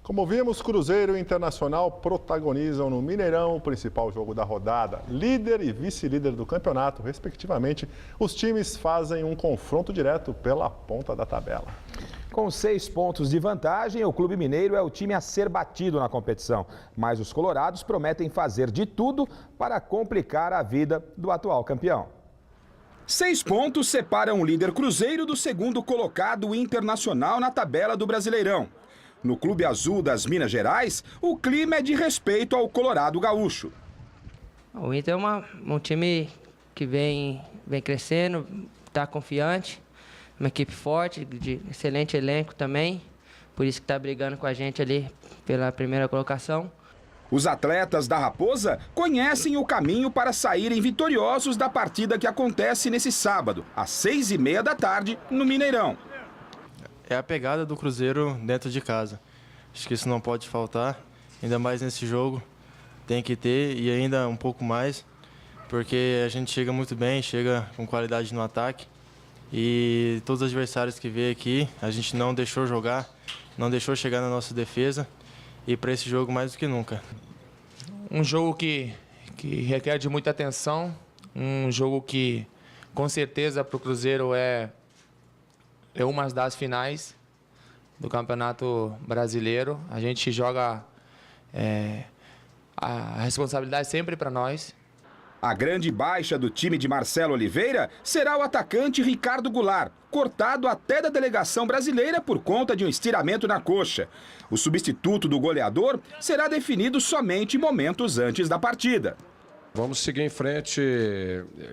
Como vimos, Cruzeiro e Internacional protagonizam no Mineirão o principal jogo da rodada. Líder e vice-líder do campeonato, respectivamente, os times fazem um confronto direto pela ponta da tabela. Com 6 pontos de vantagem, o Clube Mineiro é o time a ser batido na competição. Mas os colorados prometem fazer de tudo para complicar a vida do atual campeão. 6 pontos separam o líder Cruzeiro do segundo colocado Internacional na tabela do Brasileirão. No Clube Azul das Minas Gerais, o clima é de respeito ao Colorado Gaúcho. O Inter é um time que vem crescendo, está confiante, uma equipe forte, de excelente elenco também, por isso que está brigando com a gente ali pela primeira colocação. Os atletas da Raposa conhecem o caminho para saírem vitoriosos da partida que acontece nesse sábado, às 6h30 da tarde, no Mineirão. É a pegada do Cruzeiro dentro de casa. Acho que isso não pode faltar, ainda mais nesse jogo. Tem que ter e ainda um pouco mais, porque a gente chega muito bem, chega com qualidade no ataque. E todos os adversários que veio aqui, a gente não deixou jogar, não deixou chegar na nossa defesa. E para esse jogo mais do que nunca. Um jogo que requer de muita atenção, um jogo que com certeza para o Cruzeiro é uma das finais do Campeonato Brasileiro. A gente joga a responsabilidade sempre para nós. A grande baixa do time de Marcelo Oliveira será o atacante Ricardo Goulart, cortado até da delegação brasileira por conta de um estiramento na coxa. O substituto do goleador será definido somente momentos antes da partida. Vamos seguir em frente,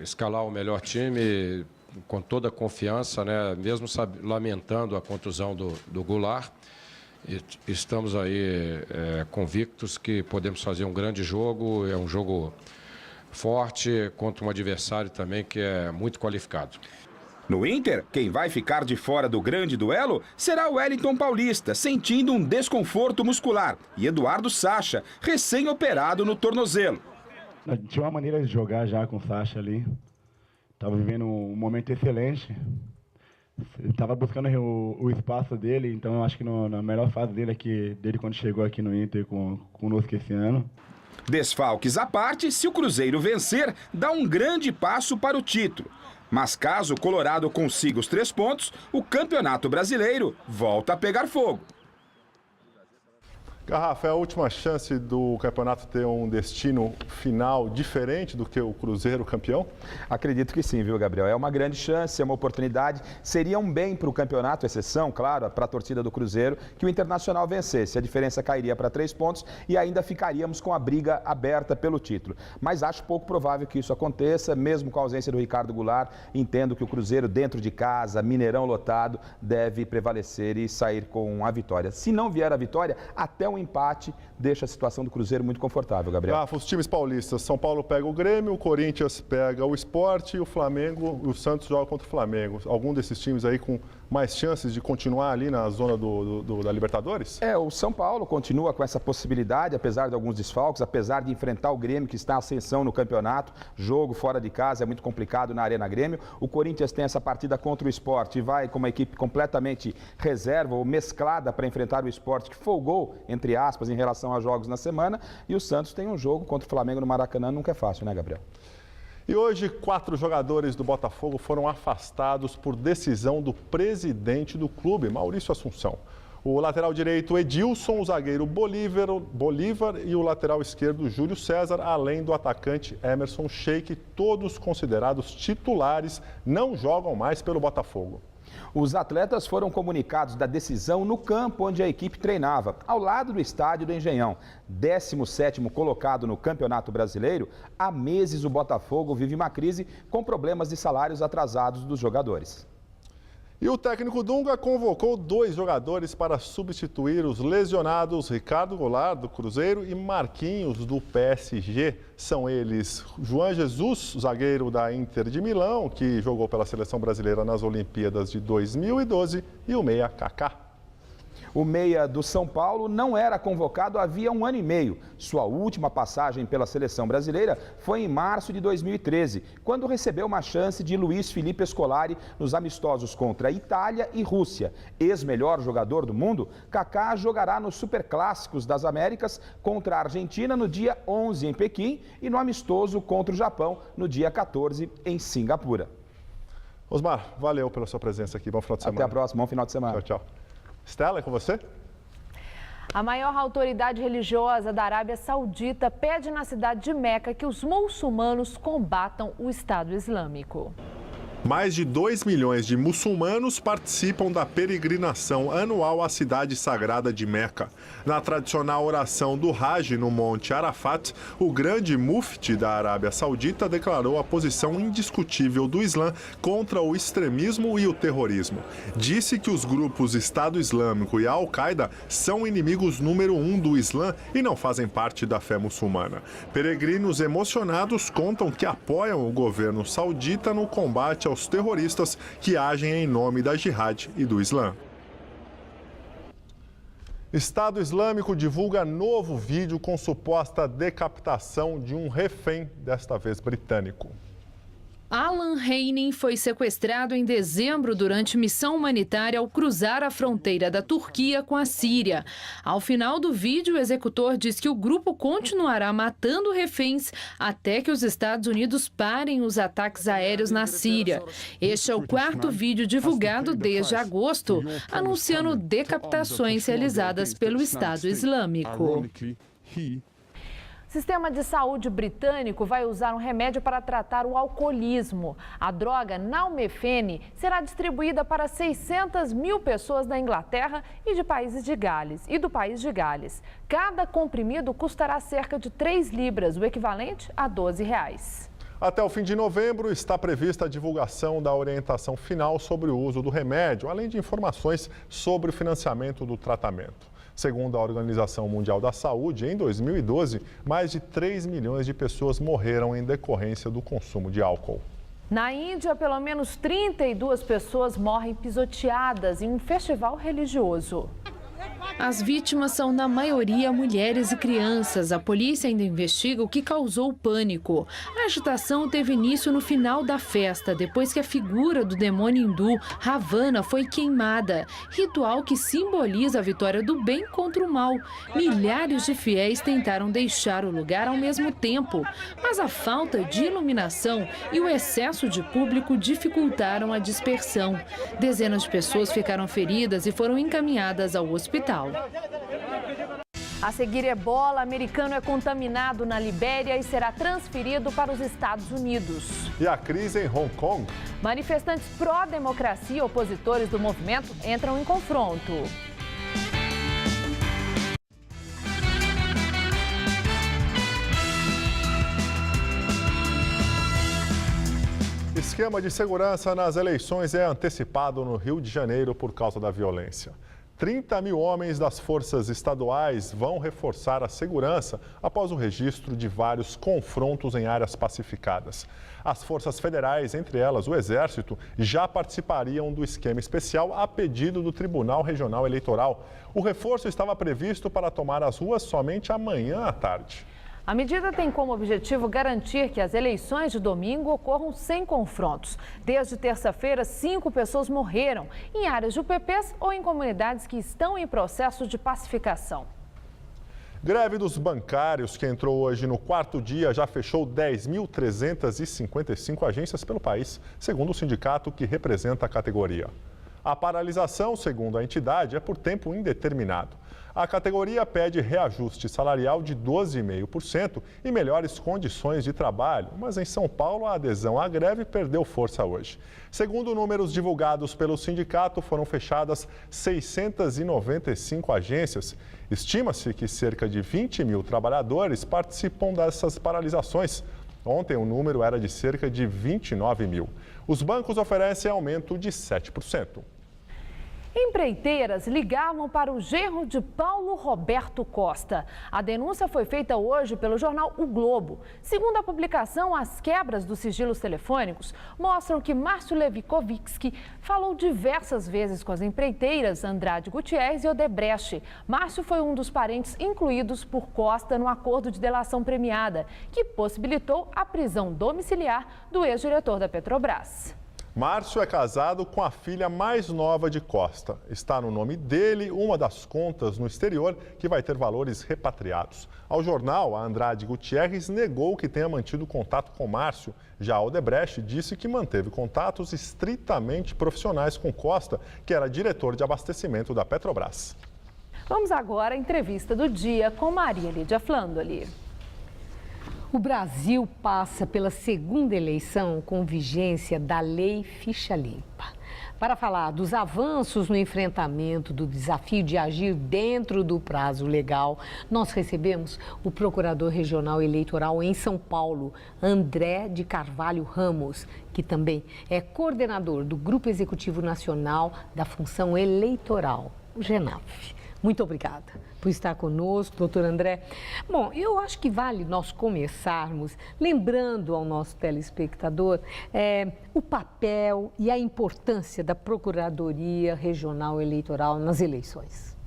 escalar o melhor time com toda a confiança, né? Mesmo lamentando a contusão do Goulart. Estamos aí convictos que podemos fazer um grande jogo, é um jogo forte contra um adversário também que é muito qualificado. No Inter, quem vai ficar de fora do grande duelo será o Wellington Paulista, sentindo um desconforto muscular, e Eduardo Sacha, recém-operado no tornozelo. Tinha uma maneira de jogar já com o Sacha ali. Estava vivendo um momento excelente. Estava buscando o espaço dele, então eu acho que na melhor fase dele quando chegou aqui no Inter conosco esse ano. Desfalques à parte, se o Cruzeiro vencer, dá um grande passo para o título. Mas caso o Colorado consiga os 3 pontos, o Campeonato Brasileiro volta a pegar fogo. Garrafa, é a última chance do campeonato ter um destino final diferente do que o Cruzeiro campeão? Acredito que sim, viu, Gabriel? É uma grande chance, é uma oportunidade. Seria um bem para o campeonato, exceção, claro, para a torcida do Cruzeiro, que o Internacional vencesse. A diferença cairia para 3 pontos e ainda ficaríamos com a briga aberta pelo título. Mas acho pouco provável que isso aconteça, mesmo com a ausência do Ricardo Goulart. Entendo que o Cruzeiro, dentro de casa, Mineirão lotado, deve prevalecer e sair com a vitória. Se não vier a vitória, até um empate deixa a situação do Cruzeiro muito confortável, Gabriel. Rafa, os times paulistas, São Paulo pega o Grêmio, o Corinthians pega o Sport e o Flamengo, o Santos joga contra o Flamengo. Algum desses times aí com mais chances de continuar ali na zona da Libertadores? O São Paulo continua com essa possibilidade, apesar de alguns desfalques, apesar de enfrentar o Grêmio, que está em ascensão no campeonato. Jogo fora de casa é muito complicado na Arena Grêmio. O Corinthians tem essa partida contra o Sport e vai com uma equipe completamente reserva ou mesclada para enfrentar o Sport, que folgou, entre aspas, em relação a jogos na semana. E o Santos tem um jogo contra o Flamengo no Maracanã, nunca é fácil, né, Gabriel? E hoje, 4 jogadores do Botafogo foram afastados por decisão do presidente do clube, Maurício Assunção. O lateral direito Edilson, o zagueiro Bolívar e o lateral esquerdo Júlio César, além do atacante Emerson Sheik, todos considerados titulares, não jogam mais pelo Botafogo. Os atletas foram comunicados da decisão no campo onde a equipe treinava, ao lado do estádio do Engenhão. 17º colocado no Campeonato Brasileiro, há meses o Botafogo vive uma crise com problemas de salários atrasados dos jogadores. E o técnico Dunga convocou 2 jogadores para substituir os lesionados Ricardo Goulart, do Cruzeiro, e Marquinhos, do PSG. São eles João Jesus, zagueiro da Inter de Milão, que jogou pela seleção brasileira nas Olimpíadas de 2012, e o meia Kaká. O meia do São Paulo não era convocado havia 1 ano e meio. Sua última passagem pela seleção brasileira foi em março de 2013, quando recebeu uma chance de Luiz Felipe Scolari nos amistosos contra Itália e Rússia. Ex-melhor jogador do mundo, Kaká jogará nos Superclássicos das Américas contra a Argentina no dia 11 em Pequim e no amistoso contra o Japão no dia 14 em Singapura. Osmar, valeu pela sua presença aqui. Bom final de semana. Até a próxima. Bom final de semana. Tchau, tchau. Stella, é com você? A maior autoridade religiosa da Arábia Saudita pede na cidade de Meca que os muçulmanos combatam o Estado Islâmico. Mais de 2 milhões de muçulmanos participam da peregrinação anual à cidade sagrada de Meca. Na tradicional oração do Hajj no Monte Arafat, o grande mufti da Arábia Saudita declarou a posição indiscutível do Islã contra o extremismo e o terrorismo. Disse que os grupos Estado Islâmico e Al-Qaeda são inimigos número 1 do Islã e não fazem parte da fé muçulmana. Peregrinos emocionados contam que apoiam o governo saudita no combate aos terroristas que agem em nome da Jihad e do Islã. Estado Islâmico divulga novo vídeo com suposta decapitação de um refém, desta vez britânico. Alan Heinin foi sequestrado em dezembro durante missão humanitária ao cruzar a fronteira da Turquia com a Síria. Ao final do vídeo, o executor diz que o grupo continuará matando reféns até que os Estados Unidos parem os ataques aéreos na Síria. Este é o 4º vídeo divulgado desde agosto, anunciando decapitações realizadas pelo Estado Islâmico. O sistema de saúde britânico vai usar um remédio para tratar o alcoolismo. A droga Nalmefene será distribuída para 600 mil pessoas da Inglaterra e do país de Gales. Cada comprimido custará cerca de 3 libras, o equivalente a R$12. Até o fim de novembro está prevista a divulgação da orientação final sobre o uso do remédio, além de informações sobre o financiamento do tratamento. Segundo a Organização Mundial da Saúde, em 2012, mais de 3 milhões de pessoas morreram em decorrência do consumo de álcool. Na Índia, pelo menos 32 pessoas morrem pisoteadas em um festival religioso. As vítimas são, na maioria, mulheres e crianças. A polícia ainda investiga o que causou o pânico. A agitação teve início no final da festa, depois que a figura do demônio hindu, Ravana, foi queimada. Ritual que simboliza a vitória do bem contra o mal. Milhares de fiéis tentaram deixar o lugar ao mesmo tempo, mas a falta de iluminação e o excesso de público dificultaram a dispersão. Dezenas de pessoas ficaram feridas e foram encaminhadas ao hospital. A seguir, ebola americano é contaminado na Libéria e será transferido para os Estados Unidos. E a crise em Hong Kong? Manifestantes pró-democracia e opositores do movimento entram em confronto. Esquema de segurança nas eleições é antecipado no Rio de Janeiro por causa da violência. 30 mil homens das forças estaduais vão reforçar a segurança após o registro de vários confrontos em áreas pacificadas. As forças federais, entre elas o Exército, já participariam do esquema especial a pedido do Tribunal Regional Eleitoral. O reforço estava previsto para tomar as ruas somente amanhã à tarde. A medida tem como objetivo garantir que as eleições de domingo ocorram sem confrontos. Desde terça-feira, 5 pessoas morreram em áreas de UPPs ou em comunidades que estão em processo de pacificação. Greve dos bancários, que entrou hoje no 4º dia, já fechou 10.355 agências pelo país, segundo o sindicato que representa a categoria. A paralisação, segundo a entidade, é por tempo indeterminado. A categoria pede reajuste salarial de 12,5% e melhores condições de trabalho, mas em São Paulo a adesão à greve perdeu força hoje. Segundo números divulgados pelo sindicato, foram fechadas 695 agências. Estima-se que cerca de 20 mil trabalhadores participam dessas paralisações. Ontem o número era de cerca de 29 mil. Os bancos oferecem aumento de 7%. Empreiteiras ligavam para o genro de Paulo Roberto Costa. A denúncia foi feita hoje pelo jornal O Globo. Segundo a publicação, as quebras dos sigilos telefônicos mostram que Márcio Levikovski falou diversas vezes com as empreiteiras Andrade Gutierrez e Odebrecht. Márcio foi um dos parentes incluídos por Costa no acordo de delação premiada, que possibilitou a prisão domiciliar do ex-diretor da Petrobras. Márcio é casado com a filha mais nova de Costa. Está no nome dele uma das contas no exterior que vai ter valores repatriados. Ao jornal, a Andrade Gutierrez negou que tenha mantido contato com Márcio. Já a Odebrecht disse que manteve contatos estritamente profissionais com Costa, que era diretor de abastecimento da Petrobras. Vamos agora à entrevista do dia com Maria Lídia Flandoli. O Brasil passa pela segunda eleição com vigência da Lei Ficha Limpa. Para falar dos avanços no enfrentamento do desafio de agir dentro do prazo legal, nós recebemos o Procurador Regional Eleitoral em São Paulo, André de Carvalho Ramos, que também é coordenador do Grupo Executivo Nacional da Função Eleitoral, o GENAF. Muito obrigada por estar conosco, doutor André. Bom, eu acho que vale nós começarmos lembrando ao nosso telespectador o papel e a importância da Procuradoria Regional Eleitoral nas eleições.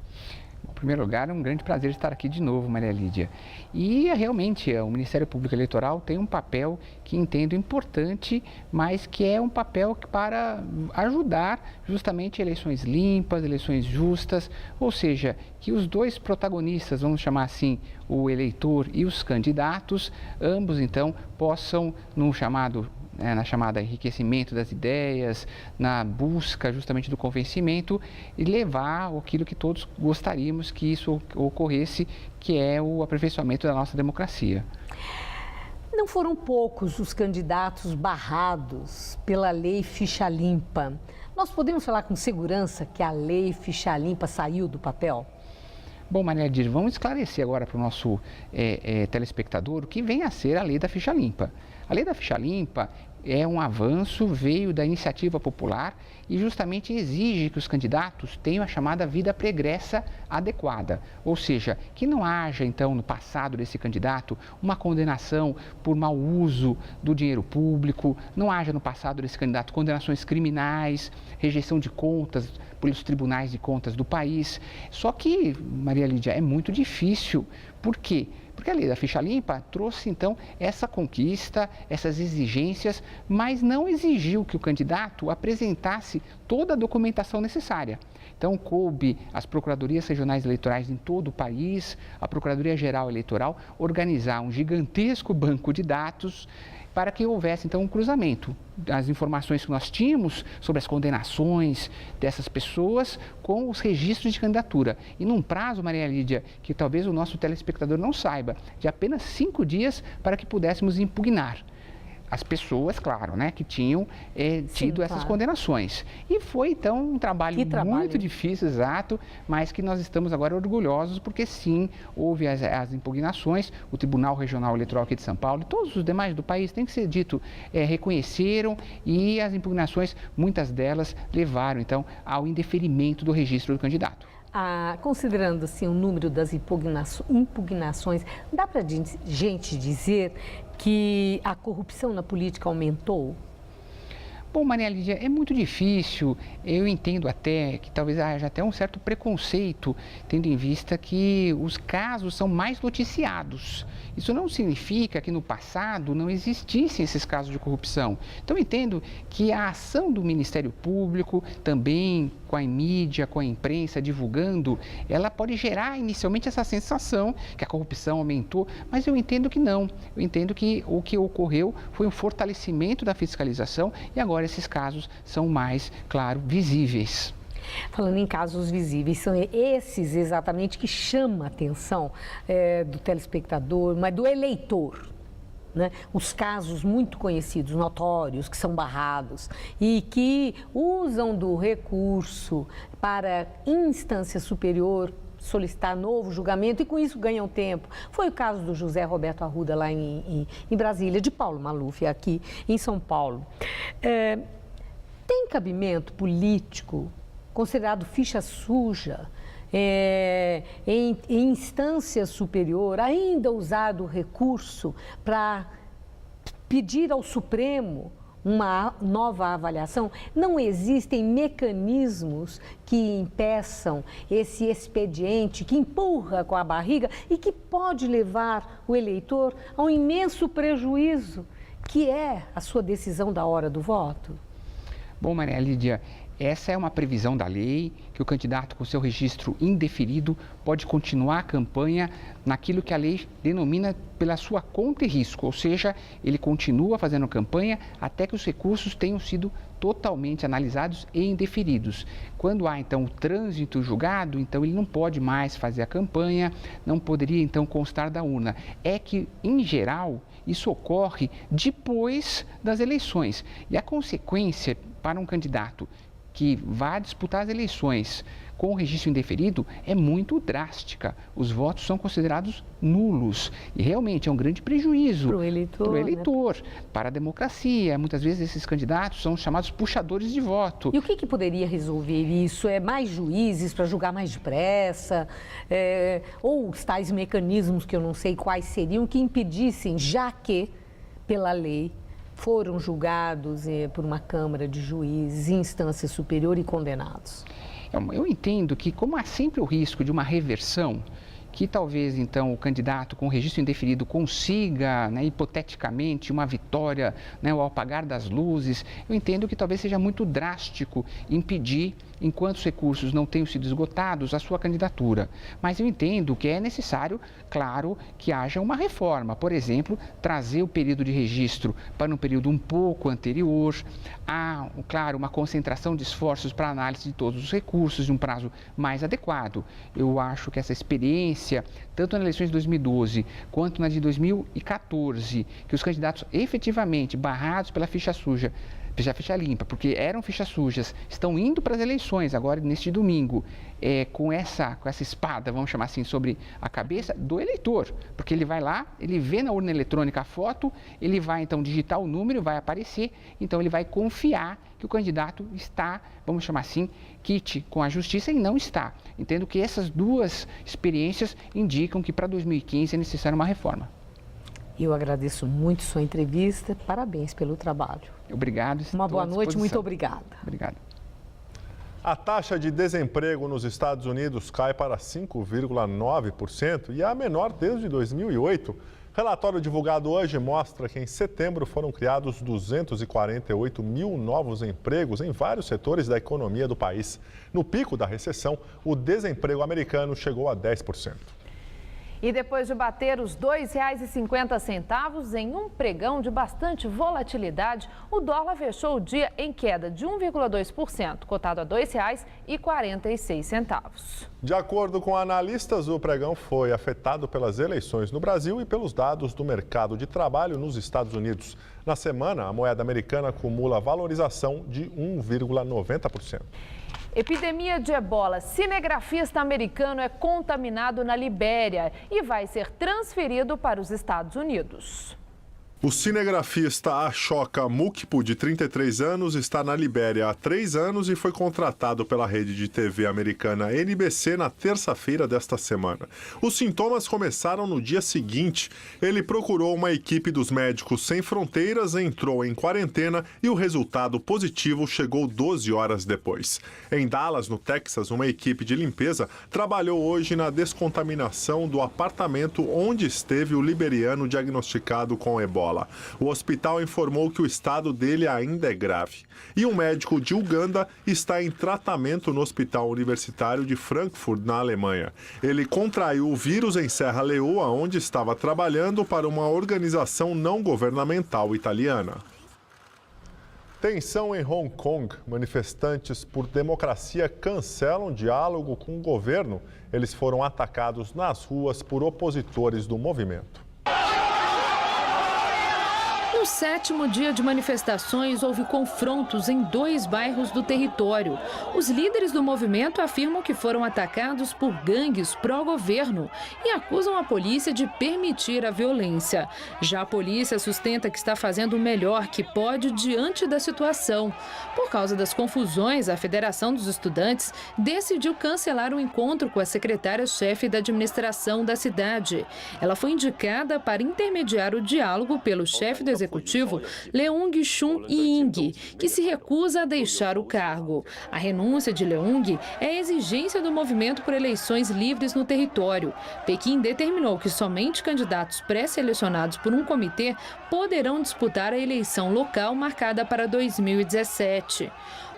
Em primeiro lugar, é um grande prazer estar aqui de novo, Maria Lídia. E realmente o Ministério Público Eleitoral tem um papel que entendo importante, mas que é um papel para ajudar justamente eleições limpas, eleições justas, ou seja, que os dois protagonistas, vamos chamar assim, o eleitor e os candidatos, ambos então possam, na chamada enriquecimento das ideias, na busca justamente do convencimento e levar aquilo que todos gostaríamos que isso ocorresse, que é o aperfeiçoamento da nossa democracia. Não foram poucos os candidatos barrados pela Lei Ficha Limpa. Nós podemos falar com segurança que a Lei Ficha Limpa saiu do papel? Bom, Maria Lídia, vamos esclarecer agora para o nosso telespectador o que vem a ser a Lei da Ficha Limpa. A Lei da Ficha Limpa é um avanço, veio da iniciativa popular e justamente exige que os candidatos tenham a chamada vida pregressa adequada. Ou seja, que não haja, então, no passado desse candidato, uma condenação por mau uso do dinheiro público, não haja no passado desse candidato condenações criminais, rejeição de contas pelos tribunais de contas do país. Só que, Maria Lídia, é muito difícil. Por quê? Porque a Lei da Ficha Limpa trouxe, então, essa conquista, essas exigências, mas não exigiu que o candidato apresentasse toda a documentação necessária. Então, coube às procuradorias regionais eleitorais em todo o país, a Procuradoria-Geral Eleitoral, organizar um gigantesco banco de dados para que houvesse, então, um cruzamento das informações que nós tínhamos sobre as condenações dessas pessoas com os registros de candidatura. E num prazo, Maria Lídia, que talvez o nosso telespectador não saiba, de apenas 5 dias para que pudéssemos impugnar as pessoas, claro, né, que tinham tido essas condenações. E foi, então, um trabalho muito difícil, exato, mas que nós estamos agora orgulhosos, porque sim, houve as impugnações, o Tribunal Regional Eleitoral aqui de São Paulo e todos os demais do país, tem que ser dito, reconheceram, e as impugnações, muitas delas, levaram, então, ao indeferimento do registro do candidato. considerando assim, o número das impugnações, dá para a gente dizer que a corrupção na política aumentou? Bom, Maria Lídia, é muito difícil. Eu entendo até que talvez haja até um certo preconceito, tendo em vista que os casos são mais noticiados. Isso não significa que no passado não existissem esses casos de corrupção. Então, eu entendo que a ação do Ministério Público, também com a mídia, com a imprensa, divulgando, ela pode gerar inicialmente essa sensação que a corrupção aumentou, mas eu entendo que não. Eu entendo que o que ocorreu foi um fortalecimento da fiscalização e agora esses casos são mais, claro, visíveis. Falando em casos visíveis, são esses exatamente que chamam a atenção do telespectador, mas do eleitor. Né? Os casos muito conhecidos, notórios, que são barrados e que usam do recurso para instância superior solicitar novo julgamento e com isso ganham tempo. Foi o caso do José Roberto Arruda lá em Brasília, de Paulo Maluf aqui em São Paulo. Tem cabimento político considerado ficha suja em instância superior, ainda usar do recurso para pedir ao Supremo uma nova avaliação? Não existem mecanismos que impeçam esse expediente, que empurra com a barriga e que pode levar o eleitor a um imenso prejuízo, que é a sua decisão da hora do voto? Bom, Maria Lídia, essa é uma previsão da lei, que o candidato com seu registro indeferido pode continuar a campanha naquilo que a lei denomina pela sua conta e risco, ou seja, ele continua fazendo campanha até que os recursos tenham sido totalmente analisados e indeferidos. Quando há, então, o trânsito julgado, então ele não pode mais fazer a campanha, não poderia, então, constar da urna. É que, em geral, isso ocorre depois das eleições. E a consequência para um candidato que vai disputar as eleições com o registro indeferido é muito drástica. Os votos são considerados nulos e realmente é um grande prejuízo para o eleitor, né? Para a democracia. Muitas vezes esses candidatos são chamados puxadores de voto. E o que poderia resolver isso? É mais juízes para julgar mais depressa? Ou os tais mecanismos que eu não sei quais seriam que impedissem, já que, pela lei, foram julgados por uma Câmara de Juízes, instância superior e condenados? Eu entendo que, como há sempre o risco de uma reversão, que talvez, então, o candidato com registro indeferido consiga, né, hipoteticamente, uma vitória, né, ao apagar das luzes, eu entendo que talvez seja muito drástico impedir, enquanto os recursos não tenham sido esgotados, a sua candidatura. Mas eu entendo que é necessário, claro, que haja uma reforma. Por exemplo, trazer o período de registro para um período um pouco anterior. Há, claro, uma concentração de esforços para a análise de todos os recursos em um prazo mais adequado. Eu acho que essa experiência, tanto nas eleições de 2012 quanto na de 2014, que os candidatos efetivamente barrados pela ficha suja, ficha limpa, porque eram fichas sujas, estão indo para as eleições agora neste domingo, com essa espada, vamos chamar assim, sobre a cabeça do eleitor, porque ele vai lá, ele vê na urna eletrônica a foto, ele vai então digitar o número, vai aparecer, então ele vai confiar que o candidato está, vamos chamar assim, quite com a justiça e não está. Entendo que essas duas experiências indicam que para 2015 é necessária uma reforma. Eu agradeço muito sua entrevista, parabéns pelo trabalho. Obrigado. Uma boa noite, muito obrigada. Obrigado. A taxa de desemprego nos Estados Unidos cai para 5,9% e é a menor desde 2008. Relatório divulgado hoje mostra que em setembro foram criados 248 mil novos empregos em vários setores da economia do país. No pico da recessão, o desemprego americano chegou a 10%. E depois de bater os R$ 2,50 em um pregão de bastante volatilidade, o dólar fechou o dia em queda de 1,2%, cotado a R$ 2,46. De acordo com analistas, o pregão foi afetado pelas eleições no Brasil e pelos dados do mercado de trabalho nos Estados Unidos. Na semana, a moeda americana acumula valorização de 1,90%. Epidemia de ebola. Cinegrafista americano é contaminado na Libéria e vai ser transferido para os Estados Unidos. O cinegrafista Ashoka Mukpu, de 33 anos, está na Libéria há 3 anos e foi contratado pela rede de TV americana NBC na terça-feira desta semana. Os sintomas começaram no dia seguinte. Ele procurou uma equipe dos Médicos Sem Fronteiras, entrou em quarentena e o resultado positivo chegou 12 horas depois. Em Dallas, no Texas, uma equipe de limpeza trabalhou hoje na descontaminação do apartamento onde esteve o liberiano diagnosticado com ebola. O hospital informou que o estado dele ainda é grave. E um médico de Uganda está em tratamento no Hospital Universitário de Frankfurt, na Alemanha. Ele contraiu o vírus em Serra Leoa, onde estava trabalhando para uma organização não governamental italiana. Tensão em Hong Kong. Manifestantes por democracia cancelam diálogo com o governo. Eles foram atacados nas ruas por opositores do movimento. No 7º dia de manifestações, houve confrontos em 2 bairros do território. Os líderes do movimento afirmam que foram atacados por gangues pró-governo e acusam a polícia de permitir a violência. Já a polícia sustenta que está fazendo o melhor que pode diante da situação. Por causa das confusões, a Federação dos Estudantes decidiu cancelar o encontro com a secretária-chefe da administração da cidade. Ela foi indicada para intermediar o diálogo pelo chefe do executivo, Leung Chun-ying, que se recusa a deixar o cargo. A renúncia de Leung é a exigência do movimento por eleições livres no território. Pequim determinou que somente candidatos pré-selecionados por um comitê poderão disputar a eleição local marcada para 2017.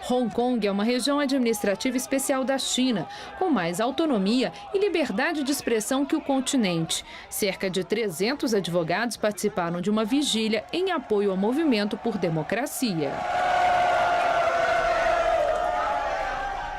Hong Kong é uma região administrativa especial da China, com mais autonomia e liberdade de expressão que o continente. Cerca de 300 advogados participaram de uma vigília em apoio ao movimento por democracia.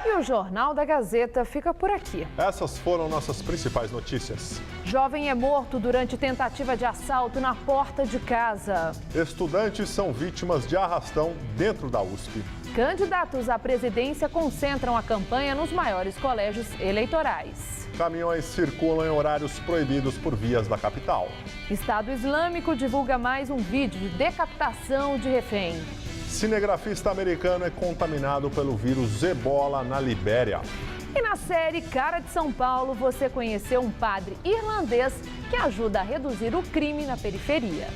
E o Jornal da Gazeta fica por aqui. Essas foram nossas principais notícias. Jovem é morto durante tentativa de assalto na porta de casa. Estudantes são vítimas de arrastão dentro da USP. Candidatos à presidência concentram a campanha nos maiores colégios eleitorais. Caminhões circulam em horários proibidos por vias da capital. Estado Islâmico divulga mais um vídeo de decapitação de refém. Cinegrafista americano é contaminado pelo vírus ebola na Libéria. E na série Cara de São Paulo, você conheceu um padre irlandês que ajuda a reduzir o crime na periferia.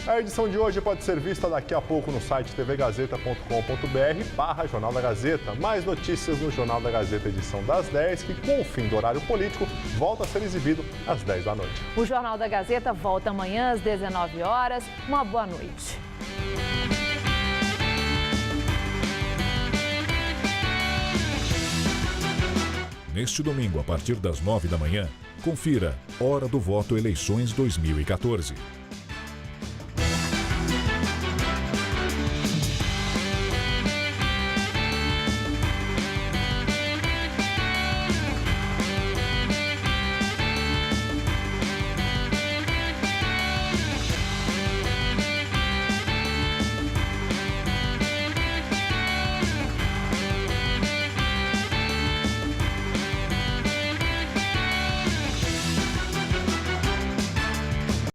A edição de hoje pode ser vista daqui a pouco no site tvgazeta.com.br/Jornal da Gazeta. Mais notícias no Jornal da Gazeta, edição das 10, que com o fim do horário político, volta a ser exibido às 10 da noite. O Jornal da Gazeta volta amanhã às 19 horas. Uma boa noite. Neste domingo, a partir das 9 da manhã, confira Hora do Voto Eleições 2014.